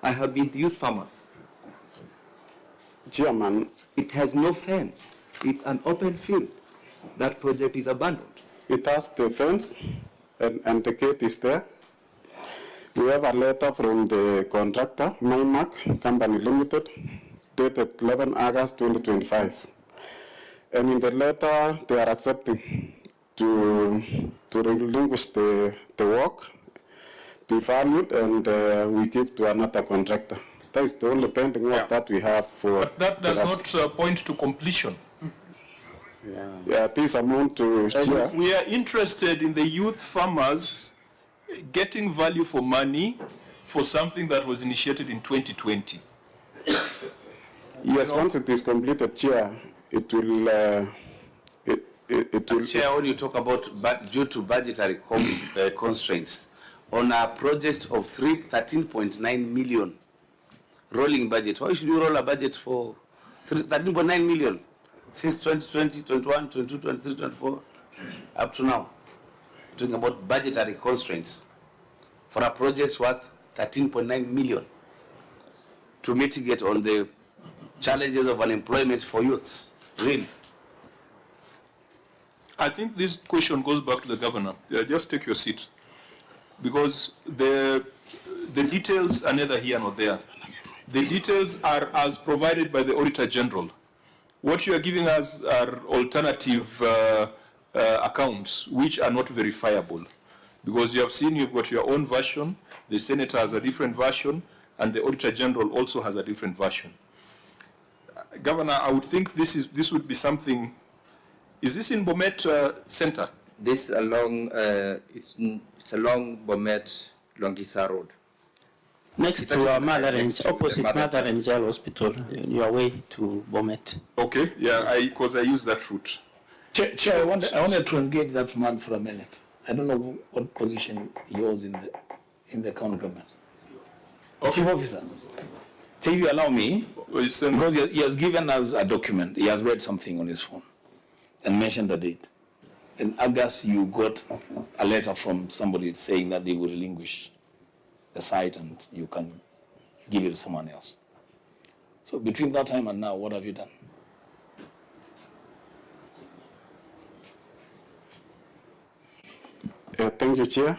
I have been to youth farmers. Chairman, it has no fence. It's an open field. That project is abandoned. It has the fence and the gate is there. We have a letter from the contractor, MyMac Company Limited, dated 11 August 2025. And in the letter, they are accepting to relinquish the work, be valued, and we give to another contractor. That is the only pending work that we have for. But that does not point to completion. Yeah, this amount to share. We are interested in the youth farmers getting value for money for something that was initiated in 2020. Yes, once it is completed, Chair, it will. It will. Chair, when you talk about due to budgetary constraints, on a project of 13.9 million rolling budget, why should you roll a budget for 13.9 million since 2020, 21, 22, 23, 24, up to now? Talking about budgetary constraints for a project worth 13.9 million to mitigate on the challenges of unemployment for youths. Really? I think this question goes back to the governor. Just take your seat, because the details are neither here nor there. The details are as provided by the Auditor General. What you are giving us are alternative accounts which are not verifiable, because you have seen you've got your own version, the Senator has a different version, and the Auditor General also has a different version. Governor, I would think this would be something. Is this in Bomet Center? This along it's along Bomet Longisa Road. Next to opposite Mother Angel Hospital, on your way to Bomet. Okay, yeah, because I use that route. Chair, I wanted to engage that man for a minute. I don't know what position he holds in the county government. Okay. Chief Officer, so if you allow me, because he has given us a document, he has read something on his phone and mentioned the date. In August, you got a letter from somebody saying that they will relinquish the site and you can give it to someone else. So between that time and now, what have you done? Thank you, Chair.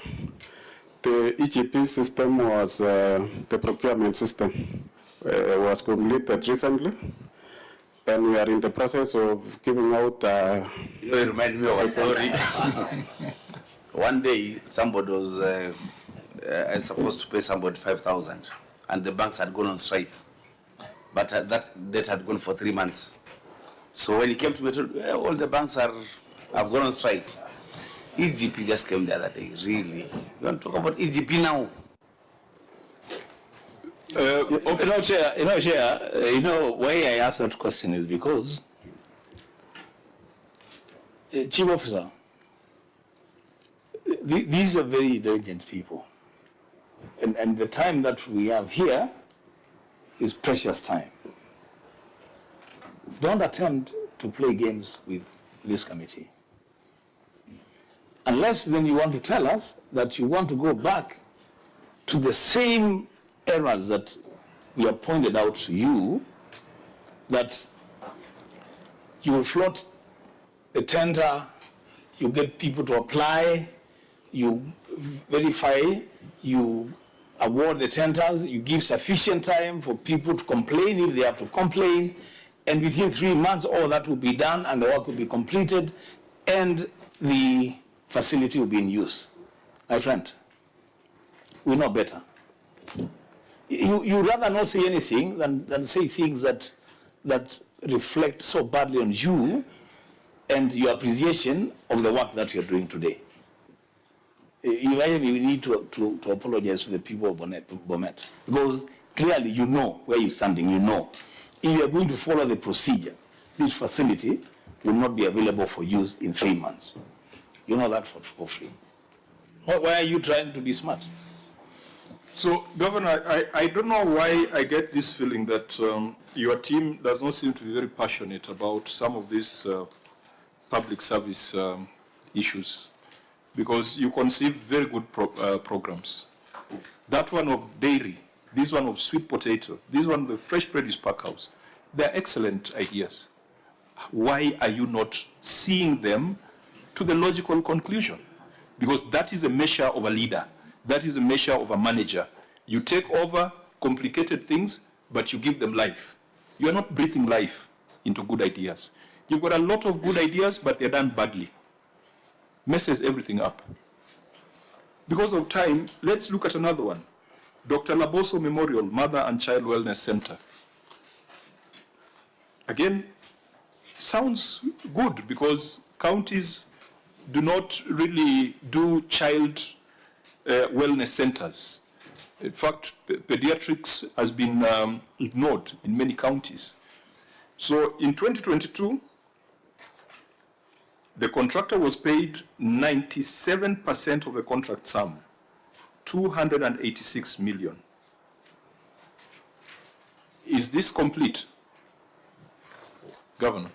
The EGP system was, the procurement system was completed recently, and we are in the process of giving out. You know, it reminds me of a story. One day, somebody was supposed to pay somebody 5,000, and the banks had gone on strike. But that debt had gone for 3 months. So when he came to me, told, all the banks have gone on strike. EGP just came the other day, really. You want to talk about EGP now? Chair, why I asked that question is because, Chief Officer, these are very diligent people. And the time that we have here is precious time. Don't attempt to play games with this committee. Unless then you want to tell us that you want to go back to the same errors that we have pointed out to you, that you will float the tender, you get people to apply, you verify, you award the tenders, you give sufficient time for people to complain if they have to complain, and within 3 months all that will be done and the work will be completed and the facility will be in use. My friend, we know better. You rather not say anything than say things that reflect so badly on you and your appreciation of the work that you're doing today. You need to apologize to the people of Bomet, because clearly you know where you're standing, you know. If you're going to follow the procedure, this facility will not be available for use in 3 months. You know that for free. Why are you trying to be smart? So, Governor, I don't know why I get this feeling that your team does not seem to be very passionate about some of these public service issues, because you conceive very good programs. That one of dairy, this one of sweet potato, this one of the fresh produce pack house, they're excellent ideas. Why are you not seeing them to the logical conclusion? Because that is a measure of a leader. That is a measure of a manager. You take over complicated things, but you give them life. You are not breathing life into good ideas. You've got a lot of good ideas, but they're done badly. Messes everything up. Because of time, let's look at another one. Dr. Laboso Memorial Mother and Child Wellness Center. Again, sounds good because counties do not really do child wellness centers. In fact, pediatrics has been ignored in many counties. So in 2022, the contractor was paid 97% of the contract sum, 286 million. Is this complete, Governor?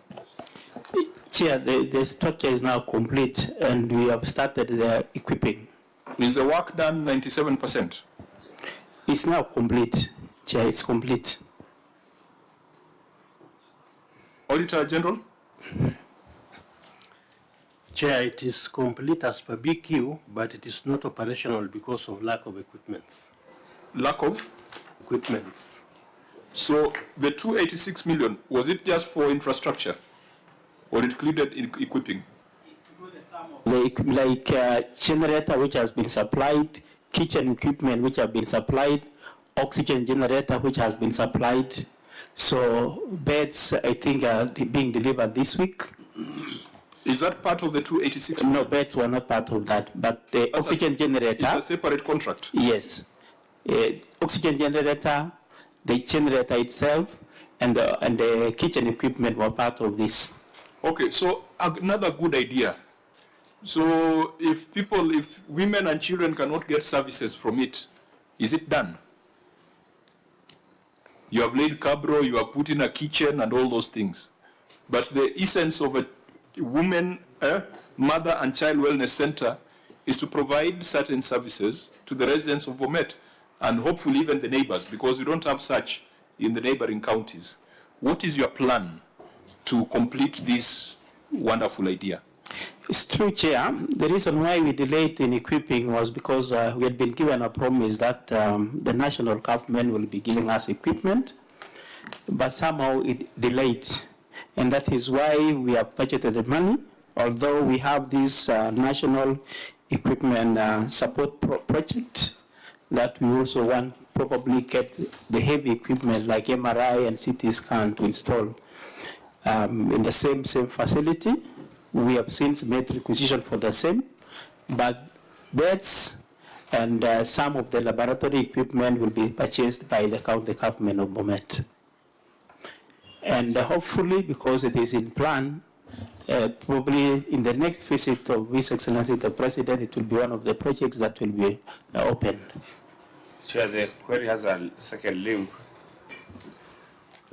Chair, the structure is now complete and we have started the equipping. Is the work done 97%? It's now complete, Chair, it's complete. Auditor General? Chair, it is complete as per BQ, but it is not operational because of lack of equipment. Lack of? Equipment. So the 286 million, was it just for infrastructure? Or it included in equipping? Generator which has been supplied, kitchen equipment which have been supplied, oxygen generator which has been supplied. So beds, I think, are being delivered this week. Is that part of the 286 million? No, beds were not part of that, but the oxygen generator. It's a separate contract? Yes. Oxygen generator, the generator itself, and the kitchen equipment were part of this. Okay, so another good idea. So if women and children cannot get services from it, is it done? You have laid cabro, you have put in a kitchen and all those things. But the essence of a woman, mother and child wellness center is to provide certain services to the residents of Bomet and hopefully even the neighbors, because we don't have such in the neighboring counties. What is your plan to complete this wonderful idea? It's true, Chair. The reason why we delayed in equipping was because we had been given a promise that the national government will be giving us equipment, but somehow it delayed. And that is why we have budgeted the money, although we have this national equipment support project that we also want probably get the heavy equipment like MRI and CT scan to install in the same facility. We have since made requisition for the same, but beds and some of the laboratory equipment will be purchased by the county government of Bomet. And hopefully, because it is in plan, probably in the next visit of His Excellency the President, it will be one of the projects that will be opened. Chair, the query has a second limb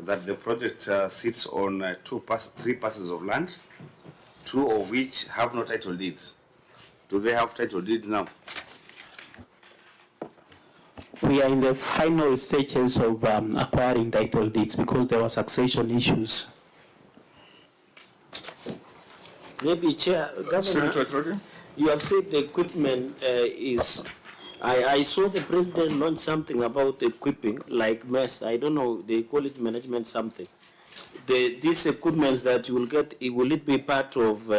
that the project sits on three parcels of land, 2 of which have no title deeds. Do they have title deeds now? We are in the final stages of acquiring title deeds because there were succession issues. Maybe, Chair, Governor, you have said the equipment is. I saw the President launch something about equipping, like MES. I don't know, they call it management something. These equipments that you will get, will it be part of,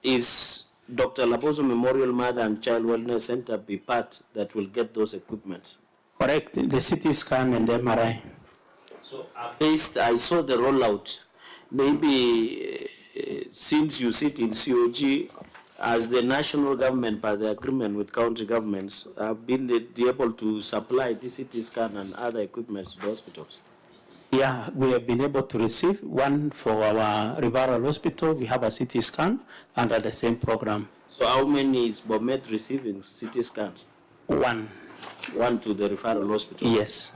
is Dr. Laboso Memorial Mother and Child Wellness Center be part that will get those equipments? Correct, the CT scan and the MRI. So at least I saw the rollout. Maybe since you sit in COG, as the national government, by the agreement with county governments, have been able to supply the CT scan and other equipment to the hospitals. Yeah, we have been able to receive one for our referral hospital. We have a CT scan under the same program. So how many is Bomet receiving CT scans? One. One to the referral hospital? Yes.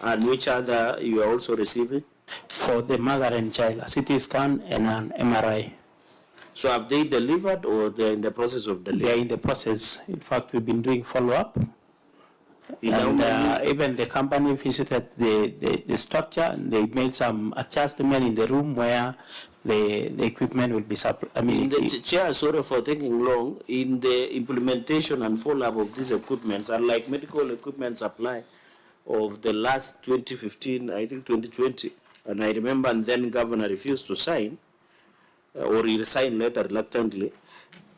And which other you are also receiving? For the mother and child, a CT scan and an MRI. So have they delivered or they're in the process of They delivery? are in the process. In fact, we've been doing follow-up. In how And many- even the company visited the structure, and they made some adjustment in the room where the equipment will be supplied. I mean, In the chair, sorry for taking long, in the implementation and follow-up of these equipments, unlike medical equipment supply of the last 2015, I think 2020, and I remember and then governor refused to sign, or he signed later reluctantly.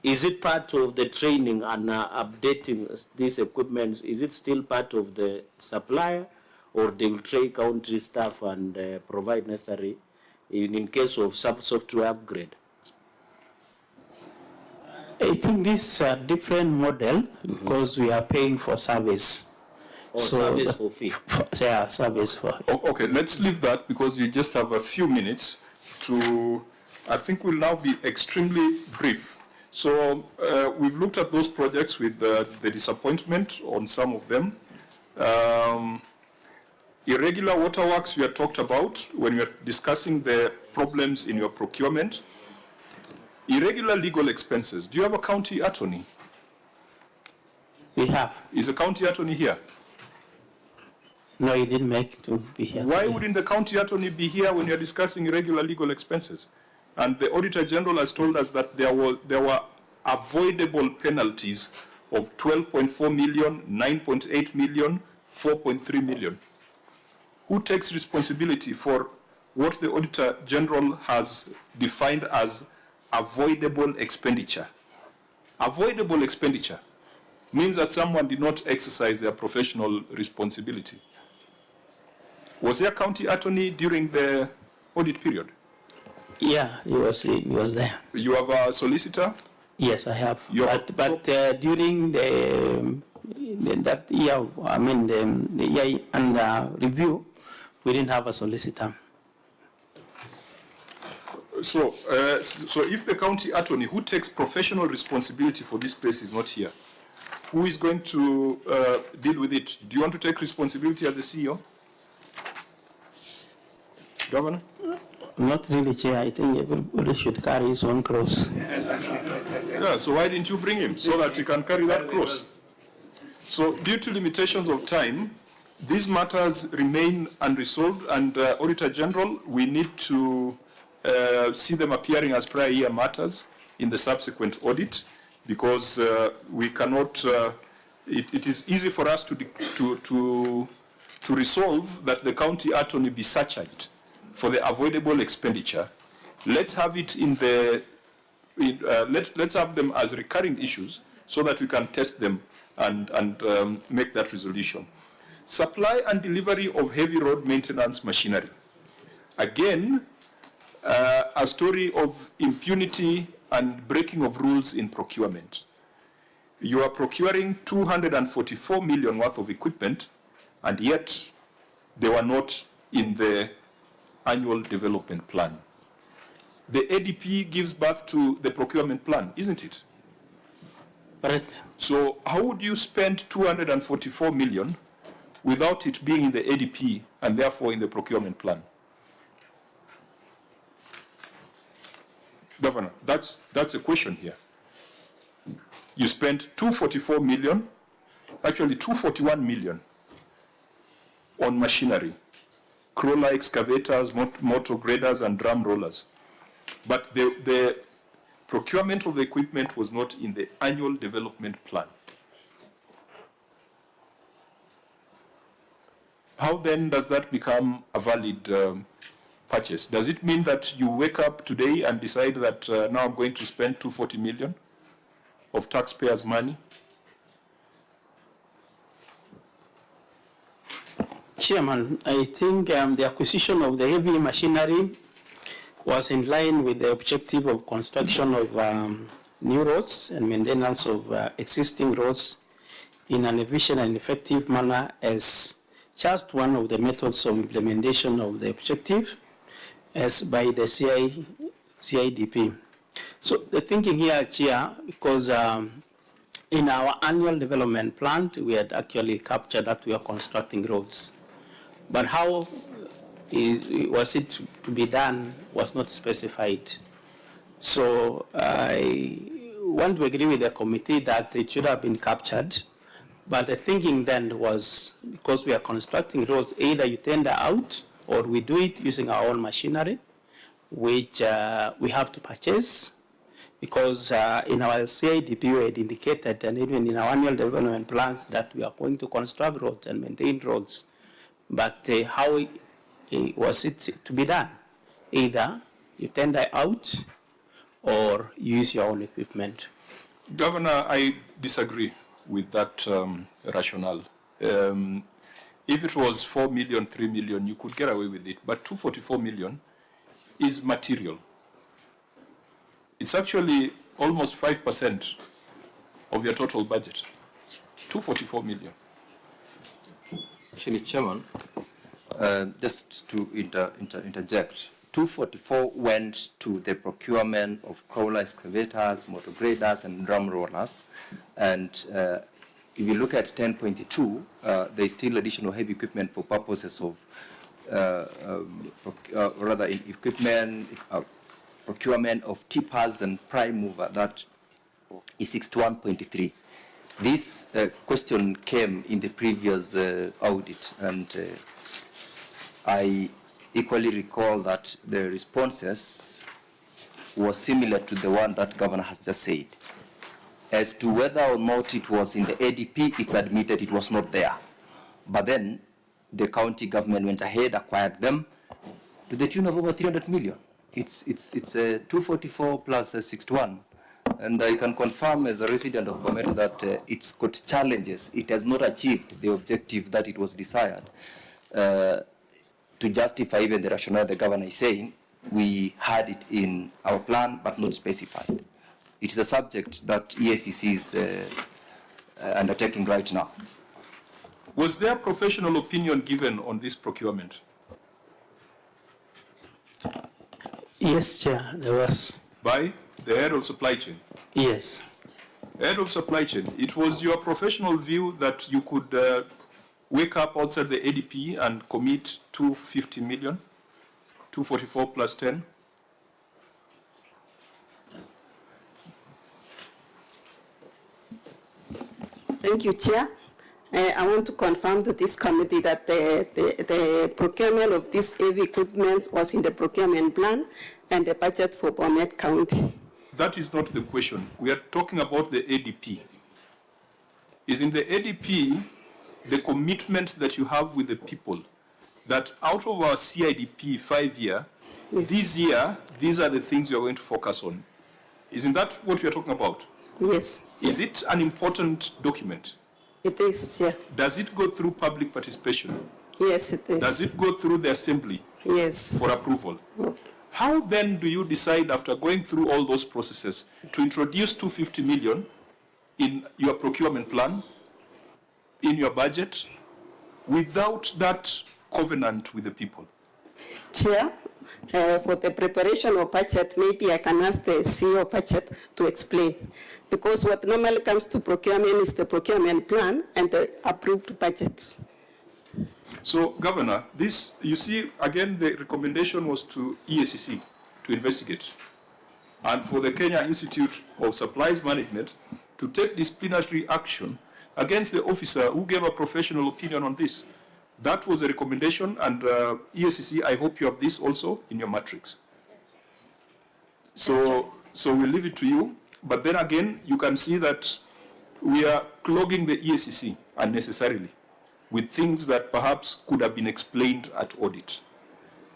Is it part of the training and updating these equipments? Is it still part of the supplier, or they will train country staff and provide necessary in case of software upgrade? I think this is a different model because we are paying for service. Or service for fee? Yeah, service for. Okay, let's leave that because you just have a few minutes to, I think we'll now be extremely brief. So we've looked at those projects with the disappointment on some of them. Irregular waterworks we had talked about when we were discussing the problems in your procurement. Irregular legal expenses. Do you have a county attorney? We have. Is a county attorney here? No, he didn't make to be here. Why wouldn't the county attorney be here when you're discussing irregular legal expenses? And the Auditor General has told us that there were avoidable penalties of 12.4 million, 9.8 million, 4.3 million. Who takes responsibility for what the Auditor General has defined as avoidable expenditure? Avoidable expenditure means that someone did not exercise their professional responsibility. Was there a county attorney during the audit period? Yeah, he was there. You have a solicitor? Yes, I have. You have But during that year, I mean the year under review, we didn't have a solicitor. So if the county attorney who takes professional responsibility for this place is not here, who is going to deal with it? Do you want to take responsibility as the CEO? Governor? Not really, Chair. I think everybody should carry his own cross. Yeah, so why didn't you bring him so that he can carry that cross? So due to limitations of time, these matters remain unresolved, and Auditor General, we need to see them appearing as prior year matters in the subsequent audit, because we cannot, it is easy for us to resolve that the county attorney be surcharged for the avoidable expenditure. Let's have it in the, let's have them as recurring issues so that we can test them and make that resolution. Supply and delivery of heavy road maintenance machinery. Again, a story of impunity and breaking of rules in procurement. You are procuring 244 million worth of equipment, and yet they were not in the annual development plan. The ADP gives birth to the procurement plan, isn't it? Correct. So how would you spend 244 million without it being in the ADP and therefore in the procurement plan? Governor, that's a question here. You spent 244 million, actually 241 million on machinery, crawler excavators, motor graders, and drum rollers. But the procurement of the equipment was not in the annual development plan. How then does that become a valid purchase? Does it mean that you wake up today and decide that now I'm going to spend 240 million of taxpayers' money? Chairman, I think the acquisition of the heavy machinery was in line with the objective of construction of new roads and maintenance of existing roads in an efficient and effective manner as just one of the methods of implementation of the objective as by the CIDP. So the thinking here, Chair, because in our annual development plan, we had actually captured that we are constructing roads. But how was it to be done was not specified. So I want to agree with the committee that it should have been captured. But the thinking then was, because we are constructing roads, either you tender out or we do it using our own machinery, which we have to purchase, because in our CIDP we had indicated, and even in our annual development plans, that we are going to construct roads and maintain roads. But how was it to be done? Either you tender out or use your own equipment. Governor, I disagree with that rationale. If it was 4 million, 3 million, you could get away with it. But 244 million is material. It's actually almost 5% of your total budget. 244 million. Actually, Chairman, just to interject, 244 went to the procurement of crawler excavators, motor graders, and drum rollers. And if you look at 10.2, there is still additional heavy equipment for purposes of procurement of tippers and prime mover. That is 61.3. This question came in the previous audit, and I equally recall that the responses was similar to the one that Governor has just said. As to whether or not it was in the ADP, it's admitted it was not there. But then the county government went ahead, acquired them to the tune of over 300 million. It's 244 plus 61. And I can confirm as a resident of Bomet that it's got challenges. It has not achieved the objective that it was desired. To justify even the rationale the governor is saying, we had it in our plan but not specified. It is a subject that EACC is undertaking right now. Was there professional opinion given on this procurement? Yes, Chair, there was. By the head of supply chain? Yes. Head of supply chain, it was your professional view that you could wake up outside the ADP and commit 250 million, 244 plus 10? Thank you, Chair. I want to confirm to this committee that the procurement of this heavy equipment was in the procurement plan and the budget for Bomet County. That is not the question. We are talking about the ADP. Is in the ADP the commitment that you have with the people that out of our CIDP 5-year, Yes. this year, these are the things you are going to focus on. Isn't that what we are talking about? Yes. Is it an important document? It is, yeah. Does it go through public participation? Yes, it is. Does it go through the assembly Yes. for approval? Okay. How then do you decide, after going through all those processes, to introduce 250 million in your procurement plan, in your budget, without that covenant with the people? Chair, for the preparation of budget, maybe I can ask the CEO budget to explain. Because what normally comes to procurement is the procurement plan and the approved budget. So, Governor, this, you see, again, the recommendation was to EACC to investigate, and for the Kenya Institute of Supplies Management to take disciplinary action against the officer who gave a professional opinion on this. That was a recommendation, and EACC, I hope you have this also in your matrix. So we'll leave it to you, but then again, you can see that we are clogging the EACC unnecessarily with things that perhaps could have been explained at audit.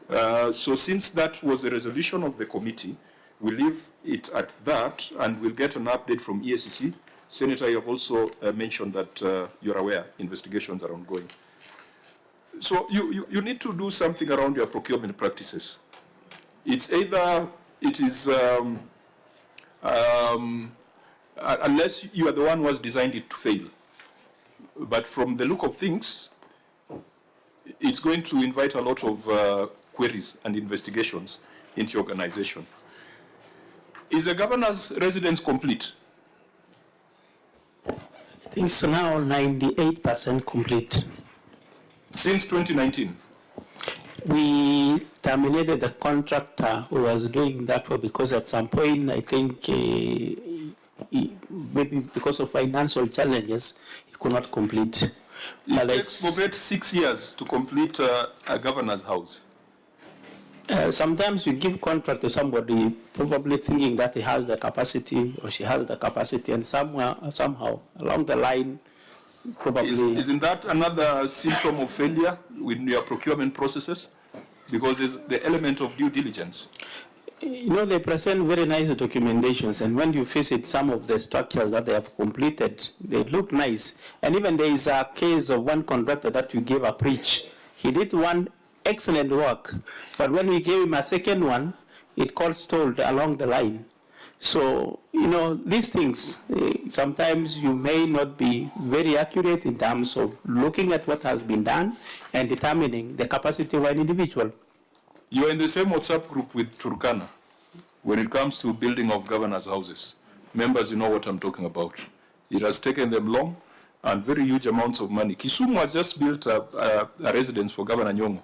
So since that was the resolution of the committee, we'll leave it at that, and we'll get an update from EACC. Senator, you have also mentioned that you're aware investigations are ongoing. So you need to do something around your procurement practices. It's either, it is, unless you are the one who has designed it to fail. But from the look of things, it's going to invite a lot of queries and investigations into your organization. Is the governor's residence complete? I think so now 98% complete. Since 2019? We terminated the contractor who was doing that work because at some point, I think maybe because of financial challenges, he could not complete. It takes Bomet 6 years to complete a governor's house. Sometimes you give contract to somebody probably thinking that he has the capacity or she has the capacity, and somehow along the line, probably... Isn't that another symptom of failure in your procurement processes? Because it's the element of due diligence. You know, they present very nice documentations, and when you visit some of the structures that they have completed, they look nice. And even there is a case of one contractor that we gave a preach. He did one excellent work, but when we gave him a second one, it got stalled along the line. So, you know, these things, sometimes you may not be very accurate in terms of looking at what has been done and determining the capacity of an individual. You are in the same WhatsApp group with Turkana when it comes to building of governors' houses. Members, you know what I'm talking about. It has taken them long and very huge amounts of money. Kisumu has just built a residence for Governor Nyong'o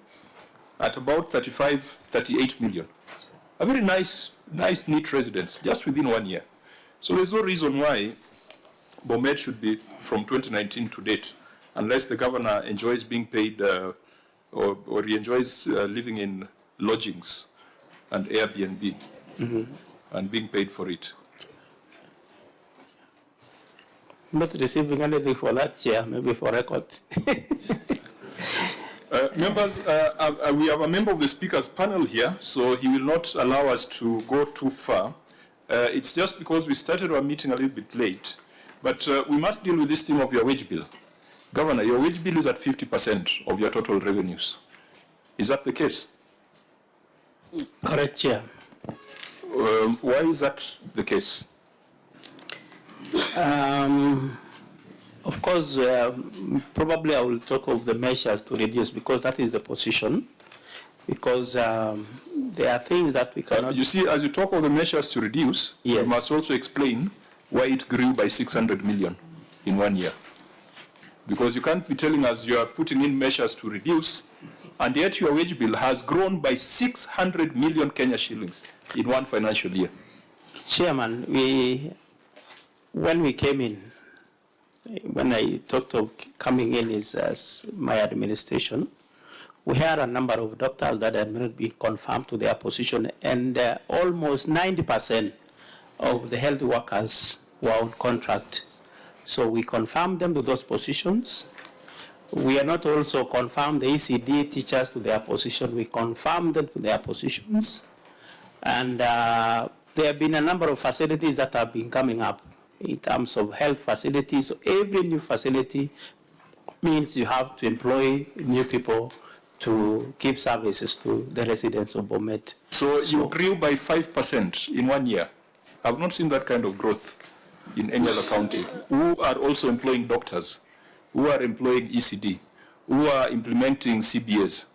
at about 38 million. A very nice, neat residence, just within 1 year. So there's no reason why Bomet should be from 2019 to date, unless the governor enjoys being paid or he enjoys living in lodgings and Airbnb and being paid for it. Not receiving anything for that, Chair, maybe for record. Members, we have a member of the speakers panel here, so he will not allow us to go too far. It's just because we started our meeting a little bit late, but we must deal with this thing of your wage bill. Governor, your wage bill is at 50% of your total revenues. Is that the case? Correct, Chair. Why is that the case? Of course, probably I will talk of the measures to reduce, because that is the position. Because there are things that we cannot... You see, as you talk of the measures to reduce, yes, you must also explain why it grew by 600 million in 1 year. Because you can't be telling us you are putting in measures to reduce, and yet your wage bill has grown by 600 million Kenya shillings in one financial year. Chairman, when we came in, when I talked of coming in as my administration, we had a number of doctors that had not been confirmed to their position, and almost 90% of the health workers were on contract. So we confirmed them to those positions. We are not also confirmed the ECD teachers to their position. We confirmed them to their positions. And there have been a number of facilities that have been coming up in terms of health facilities. So every new facility means you have to employ new people to give services to the residents of Bomet. So you grew by 5% in 1 year. I've not seen that kind of growth in any other county, who are also employing doctors, who are employing ECD, who are implementing CBAs.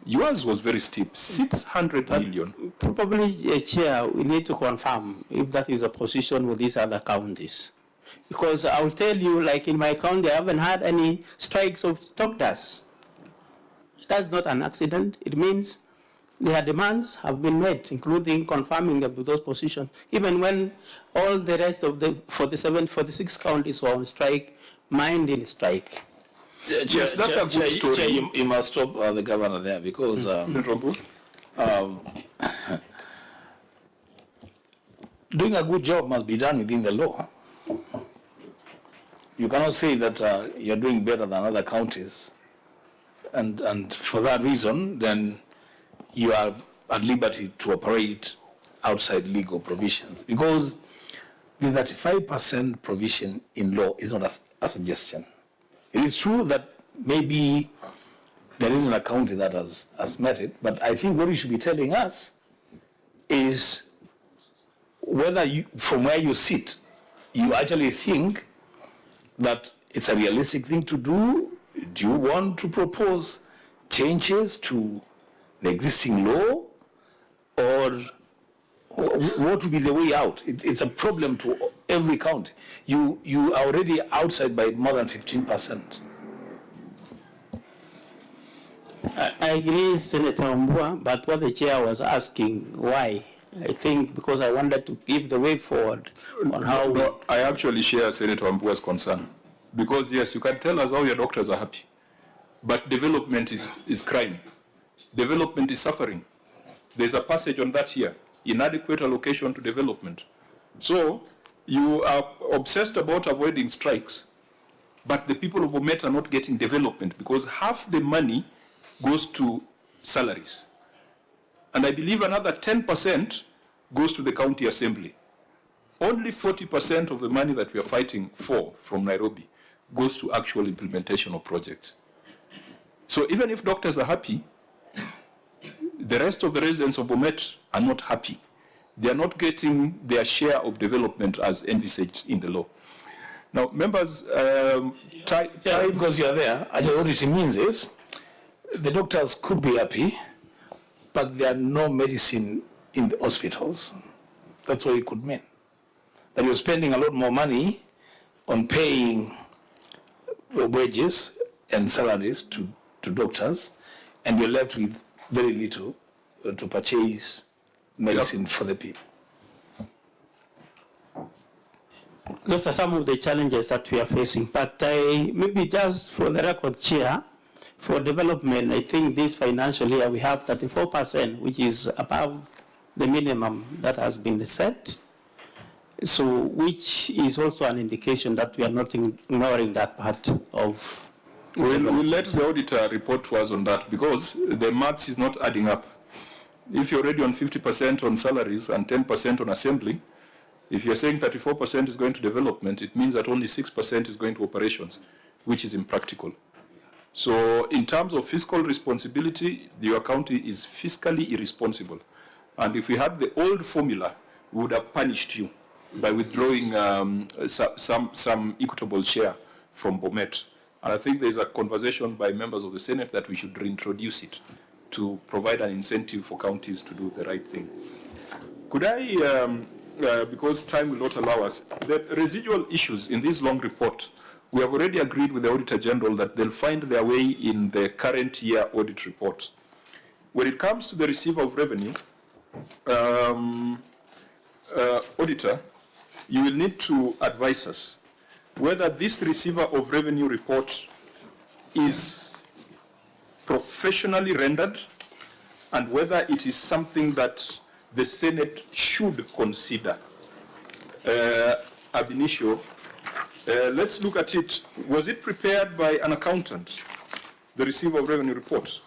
Yours was very steep, 600 million. Probably, Chair, we need to confirm if that is a position with these other counties. Because I will tell you, like in my county, I haven't had any strikes of doctors. That's not an accident. It means their demands have been met, including confirming them to those positions. Even when all the rest of the 46 counties were on strike, mine didn't strike. Yes, that's a good story. You must stop the governor there, because doing a good job must be done within the law. You cannot say that you're doing better than other counties, and for that reason, then you are at liberty to operate outside legal provisions, because the 35% provision in law is not a suggestion. It is true that maybe there isn't a county that has met it, but I think what you should be telling us is whether you, from where you sit, you actually think that it's a realistic thing to do. Do you want to propose changes to the existing law, or what would be the way out? It's a problem to every county. You are already outside by more than 15%. I agree, Senator Mbua, but what the chair was asking, why? I think because I wanted to give the way forward on how No, I actually share Senator Mbua's concern. Because yes, you can tell us how your doctors are happy, but development is crying. Development is suffering. There's a passage on that here, inadequate allocation to development. So you are obsessed about avoiding strikes, but the people of Bomet are not getting development because half the money goes to salaries. And I believe another 10% goes to the county assembly. Only 40% of the money that we are fighting for from Nairobi goes to actual implementation of projects. So even if doctors are happy, the rest of the residents of Bomet are not happy. They are not getting their share of development as envisaged in the law. Now, members, Because you are there, what it means is the doctors could be happy, but there are no medicine in the hospitals. That's what it could mean. That you're spending a lot more money on paying wages and salaries to doctors, and you're left with very little to purchase medicine for the people. those are some of the challenges that we are facing. But maybe just for the record, Chair, for development, I think this financial year we have 34%, which is above the minimum that has been set. So, which is also an indication that we are not ignoring that part of. We'll let the auditor report to us on that because the maths is not adding up. If you're already on 50% on salaries and 10% on assembly, if you're saying 34% is going to development, it means that only 6% is going to operations, which is impractical. So in terms of fiscal responsibility, your county is fiscally irresponsible. And if we had the old formula, we would have punished you by withdrawing some equitable share from Bomet. And I think there's a conversation by members of the Senate that we should reintroduce it to provide an incentive for counties to do the right thing. Could I, because time will not allow us, the residual issues in this long report, we have already agreed with the Auditor General that they'll find their way in the current year audit report. When it comes to the receiver of revenue, Auditor, you will need to advise us whether this receiver of revenue report is professionally rendered and whether it is something that the Senate should consider. Ab initio, let's look at it. Was it prepared by an accountant, the receiver of revenue report?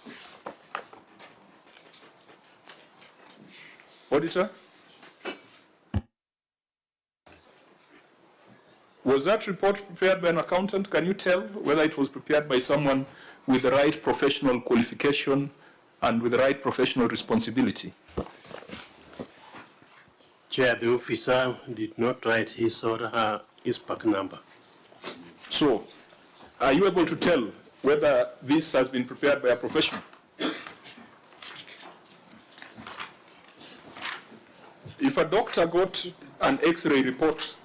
Auditor? Was that report prepared by an accountant? Can you tell whether it was prepared by someone with the right professional qualification and with the right professional responsibility? Chair, the officer did not write his or her ISPAC number. So, are you able to tell whether this has been prepared by a professional? If a doctor got an X-ray report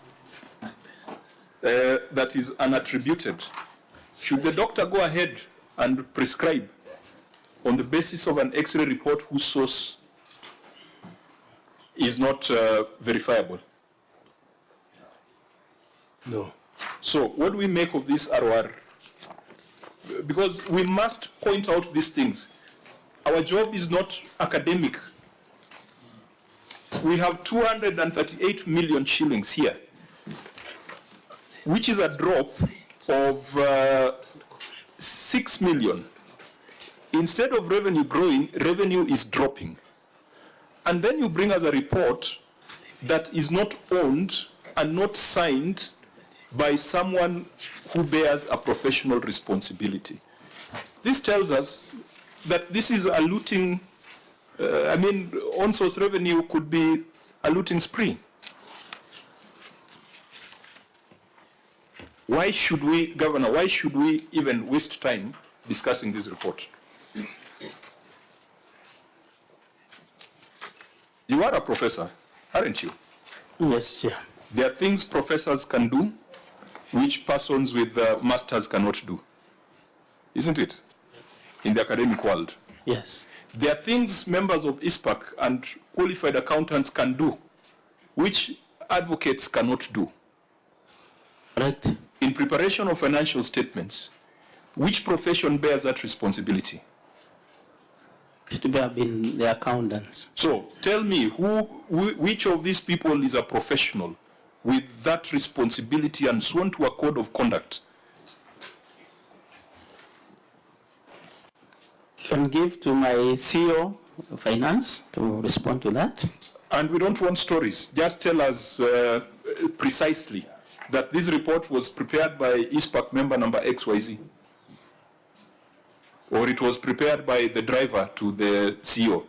that is unattributed, should the doctor go ahead and prescribe on the basis of an X-ray report whose source is not verifiable? No. So what do we make of this ROR? Because we must point out these things. Our job is not academic. We have 238 million shillings here, which is a drop of 6 million. Instead of revenue growing, revenue is dropping. And then you bring us a report that is not owned and not signed by someone who bears a professional responsibility. This tells us that this is a looting, on-source revenue could be a looting spree. Why should we, Governor, why should we even waste time discussing this report? You are a professor, aren't you? Yes, Chair. There are things professors can do which persons with masters cannot do, isn't it? In the academic world. Yes. There are things members of ISPAC and qualified accountants can do which advocates cannot do. Right. In preparation of financial statements, which profession bears that responsibility? It should have been the accountants. So tell me, which of these people is a professional with that responsibility and sworn to a code of conduct? Can give to my CEO of Finance to respond to that. And we don't want stories. Just tell us precisely that this report was prepared by ISPAC member number XYZ. Or it was prepared by the driver to the CEO,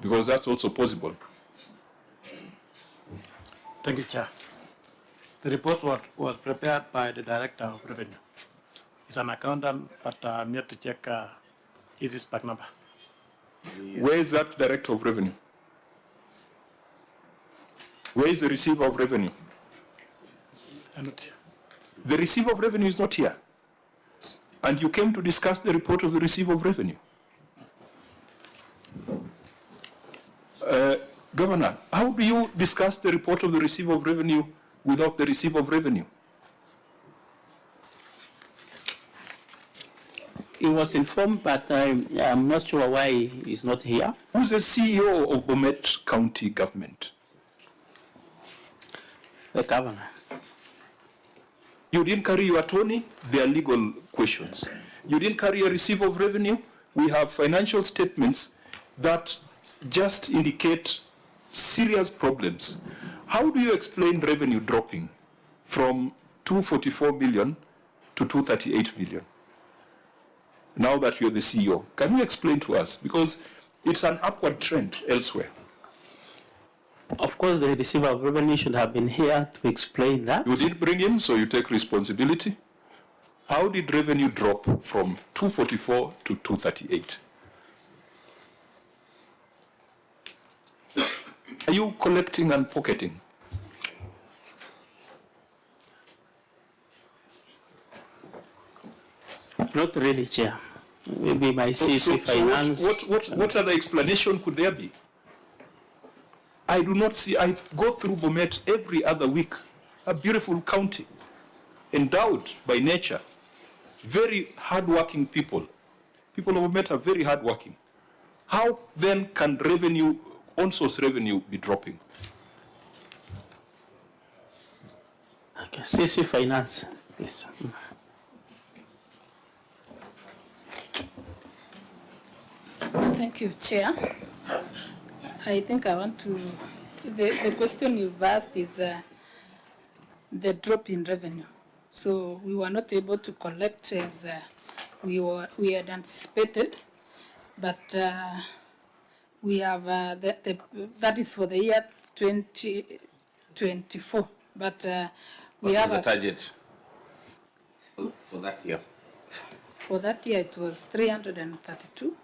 because that's also possible. Thank you, Chair. The report was prepared by the Director of Revenue. He's an accountant, but I'm yet to check his back number. Where is that Director of Revenue? Where is the Receiver of Revenue? I'm not here. The Receiver of Revenue is not here. And you came to discuss the report of the Receiver of Revenue. Governor, how do you discuss the report of the Receiver of Revenue without the Receiver of Revenue? He was informed, but I'm not sure why he's not here. Who's the CEO of Bomet County Government? The governor. You didn't carry your attorney, there are legal questions. You didn't carry a Receiver of Revenue, we have financial statements that just indicate serious problems. How do you explain revenue dropping from 244 million to 238 million? Now that you're the CEO, can you explain to us? Because it's an upward trend elsewhere. Of course, the receiver of revenue should have been here to explain that. You did bring him, so you take responsibility. How did revenue drop from 244 to 238? Are you collecting and pocketing? Not really, Chair. Maybe my CC Finance. What other explanation could there be? I do not see, I go through Bomet every other week, a beautiful county, endowed by nature, very hardworking people. People of Bomet are very hardworking. How then can revenue, on-source revenue, be dropping? Okay, CC Finance. Yes. Thank you, Chair. I think I want to, the question you've asked is the drop in revenue. So we were not able to collect as we had anticipated, but we have, that is for the year 2024. But we have a target for that year. For that year, it was 332.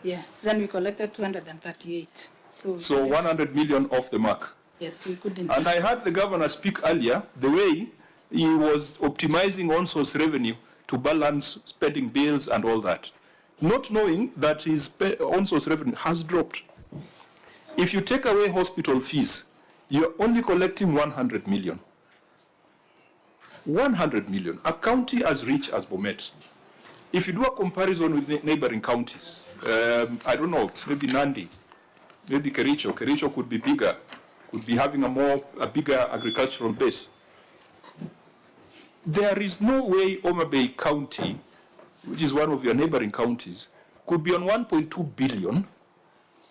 Yes, then we collected 238. So 100 million off the mark. Yes, we couldn't. And I heard the governor speak earlier, the way he was optimizing on-source revenue to balance spending bills and all that, not knowing that his on-source revenue has dropped. If you take away hospital fees, you're only collecting 100 million. 100 million, a county as rich as Bomet. If you do a comparison with neighboring counties, I don't know, maybe Nandi, maybe Kericho. Kericho could be bigger, could be having a bigger agricultural base. There is no way Homa Bay County, which is one of your neighboring counties, could be on 1.2 billion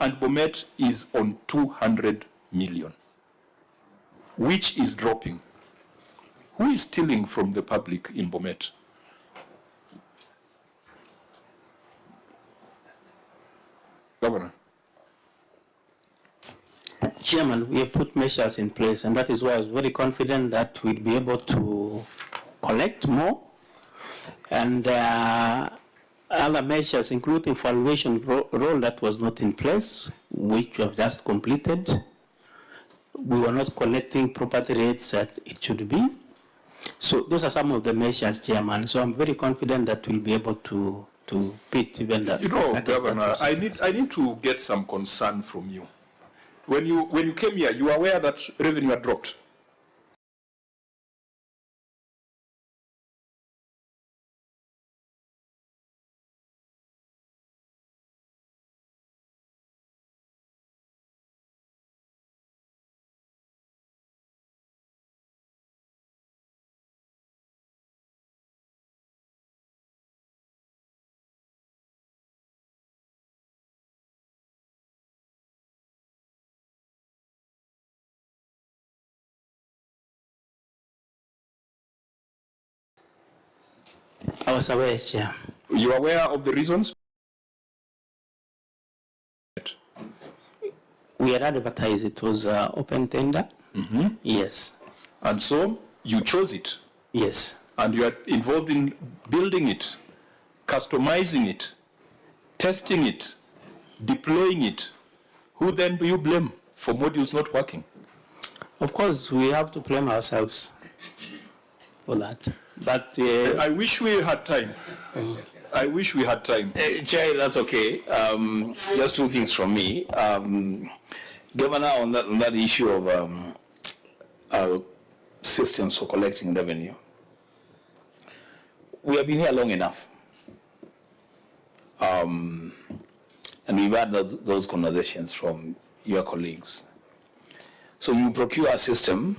and Bomet is on 200 million, which is dropping. Who is stealing from the public in Bomet? Governor. Chairman, we have put measures in place, and that is why I was very confident that we'd be able to collect more. And other measures, including valuation role that was not in place, which we have just completed. We were not collecting property rates that it should be. So those are some of the measures, Chairman. So I'm very confident that we'll be able to beat even that. You know, Governor, I need to get some concern from you. When you came here, you were aware that revenue had dropped. I was aware, Chair. You are aware of the reasons? We had advertised it was open tender. Mm-hmm. Yes. And so you chose it. Yes. And you are involved in building it, customizing it, testing it, deploying it. Who then do you blame for modules not working? Of course, we have to blame ourselves for that. But I wish we had time. I wish we had time. Chair, that's okay. Just two things from me. Governor, on that issue of systems for collecting revenue, we have been here long enough. And we've had those conversations from your colleagues. So you procure a system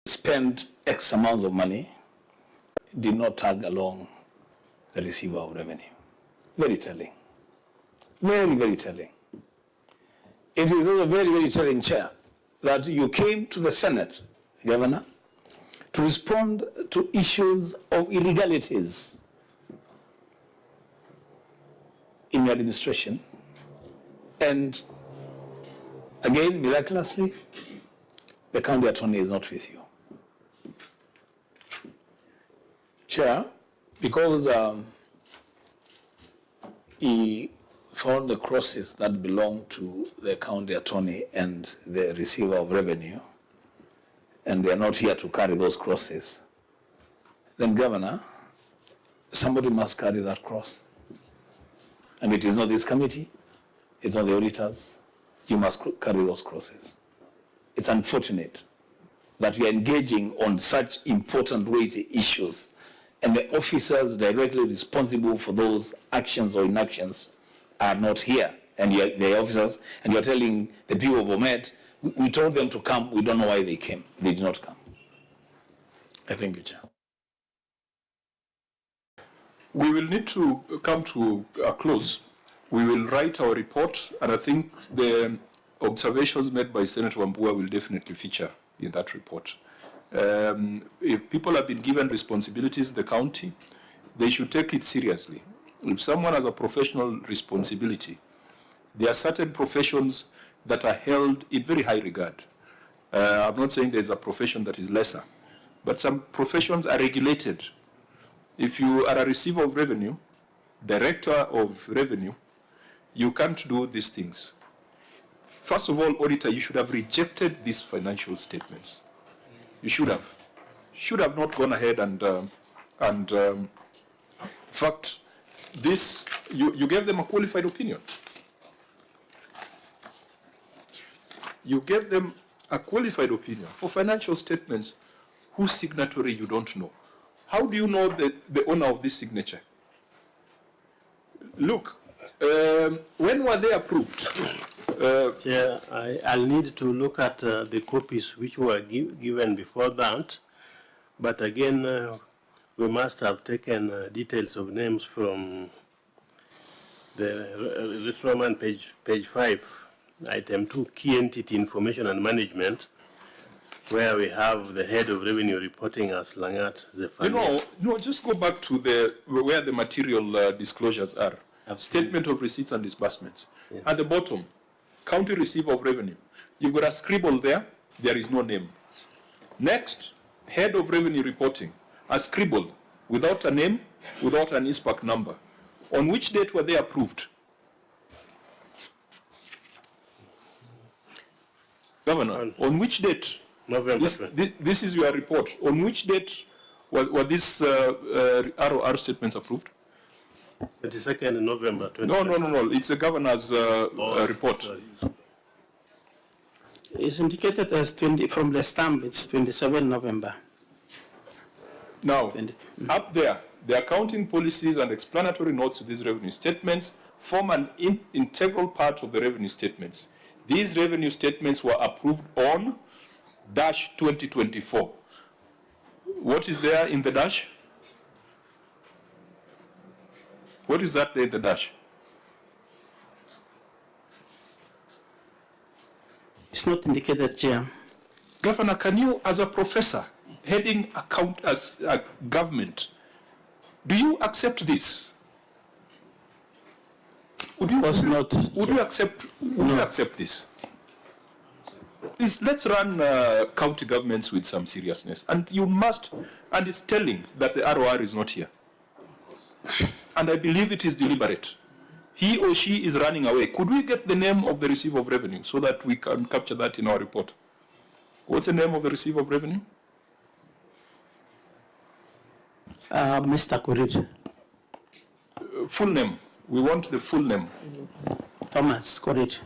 spend X amounts of money, did not tag along the receiver of revenue. Very telling. Very, very telling. It is also very, very telling, Chair, that you came to the Senate, Governor, to respond to issues of illegalities in your administration. And again, miraculously, the county attorney is not with you. Chair, because he found the crosses that belong to the county attorney and the receiver of revenue, and they are not here to carry those crosses, then, Governor, somebody must carry that cross. And it is not this committee, it's not the auditors. You must carry those crosses. It's unfortunate that we are engaging on such important weighty issues, and the officers directly responsible for those actions or inactions are not here. And the officers, and you're telling the people of Bomet, we told them to come, we don't know why they came. They did not come. I thank you, Chair. We will need to come to a close. We will write our report, and I think the observations made by Senator Wambua will definitely feature in that report. If people have been given responsibilities in the county, they should take it seriously. If someone has a professional responsibility, there are certain professions that are held in very high regard. I'm not saying there's a profession that is lesser, but some professions are regulated. If you are a receiver of revenue, director of revenue, you can't do these things. First of all, auditor, you should have rejected these financial statements. You should have not gone ahead and in fact, this, you gave them a qualified opinion. You gave them a qualified opinion for financial statements whose signatory you don't know. How do you know the owner of this signature? Look, when were they approved? Yeah, I'll need to look at the copies which were given before that. But again, we must have taken details of names from the Roman page 5, item 2, key entity information and management, where we have the head of revenue reporting as Langat Zephania. No, just go back to where the material disclosures are. Statement of receipts and disbursements. Yes. At the bottom, county receiver of revenue. You've got a scribble there, there is no name. Next, head of revenue reporting, a scribble without a name, without an ISPAC number. On which date were they approved? Governor, on which date? November. This is your report. On which date were these ROR statements approved? 22nd November. No. It's the governor's report. Sorry. It's indicated as 20, from the stamp, it's 27 November. Now, up there, the accounting policies and explanatory notes to these revenue statements form an integral part of the revenue statements. These revenue statements were approved on dash 2024. What is there in the dash? What is that there in the dash? It's not indicated, Chair. Governor, can you, as a professor, heading account as a government, do you accept this? Would you accept this? Please, let's run county governments with some seriousness. And you must, and it's telling that the ROR is not here. And I believe it is deliberate. He or she is running away. Could we get the name of the receiver of revenue so that we can capture that in our report? What's the name of the receiver of revenue? Mr. Korir. Full name. We want the full name. Thomas Korir.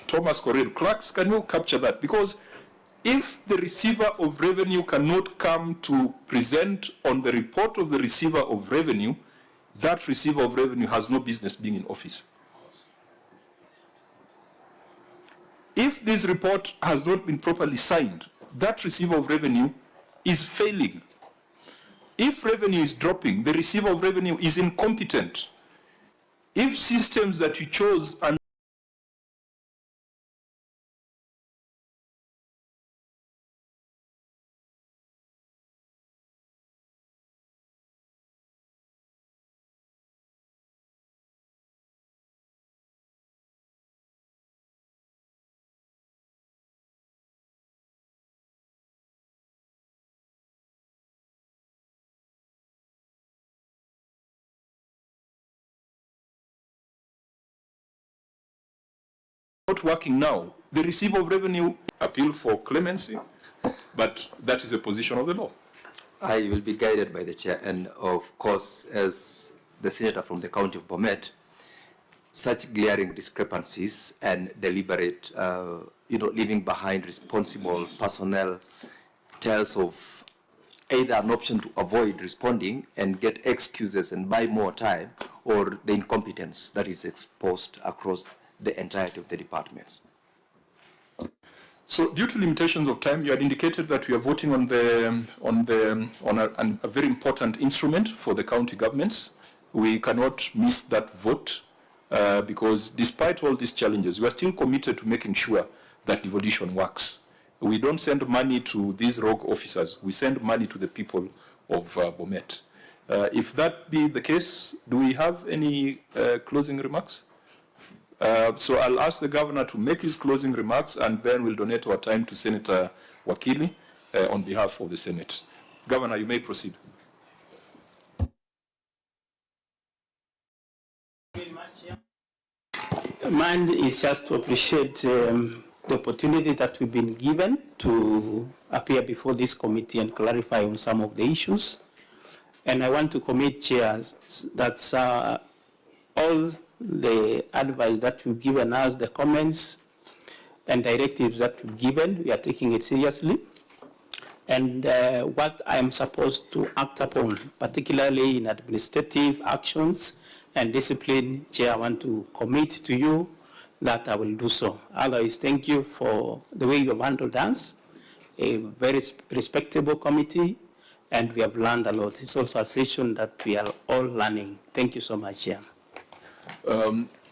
Thomas Korir. Clerks, can you capture that? Because if the receiver of revenue cannot come to present on the report of the receiver of revenue, that receiver of revenue has no business being in office. If this report has not been properly signed, that receiver of revenue is failing. If revenue is dropping, the receiver of revenue is incompetent. If systems that you chose are not working now, the receiver of revenue appeal for clemency, but that is a position of the law. I will be guided by the chair, and of course, as the senator from the county of Bomet, such glaring discrepancies and deliberate, leaving behind responsible personnel tells of either an option to avoid responding and get excuses and buy more time, or the incompetence that is exposed across the entirety of the departments. So, due to limitations of time, you had indicated that we are voting on a very important instrument for the county governments. We cannot miss that vote because, despite all these challenges, we are still committed to making sure that devolution works. We don't send money to these rogue officers. We send money to the people of Bomet. If that be the case, do we have any closing remarks? So I'll ask the governor to make his closing remarks, and then we'll donate our time to Senator Wakili on behalf of the Senate. Governor, you may proceed. Mine is just to appreciate the opportunity that we've been given to appear before this committee and clarify on some of the issues. And I want to commit, chairs, that all the advice that you've given us, the comments and directives that you've given, we are taking it seriously. And what I am supposed to act upon, particularly in administrative actions and discipline, Chair, I want to commit to you that I will do so. Otherwise, thank you for the way you have handled us, a very respectable committee, and we have learned a lot. It's also a session that we are all learning. Thank you so much, Chair.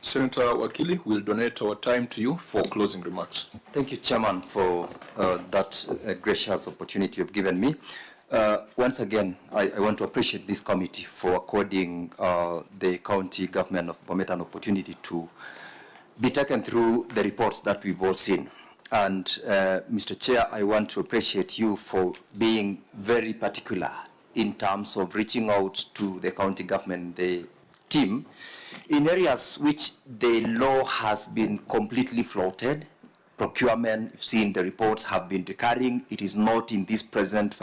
Senator Wakili, we'll donate our time to you for closing remarks. Thank you, Chairman, for that gracious opportunity you've given me. Once again, I want to appreciate this committee for according the county government of Bomet an opportunity to be taken through the reports that we've all seen. And Mr. Chair, I want to appreciate you for being very particular in terms of reaching out to the county government, the team, in areas which the law has been completely flouted. Procurement, you've seen the reports have been recurring. It is not in this present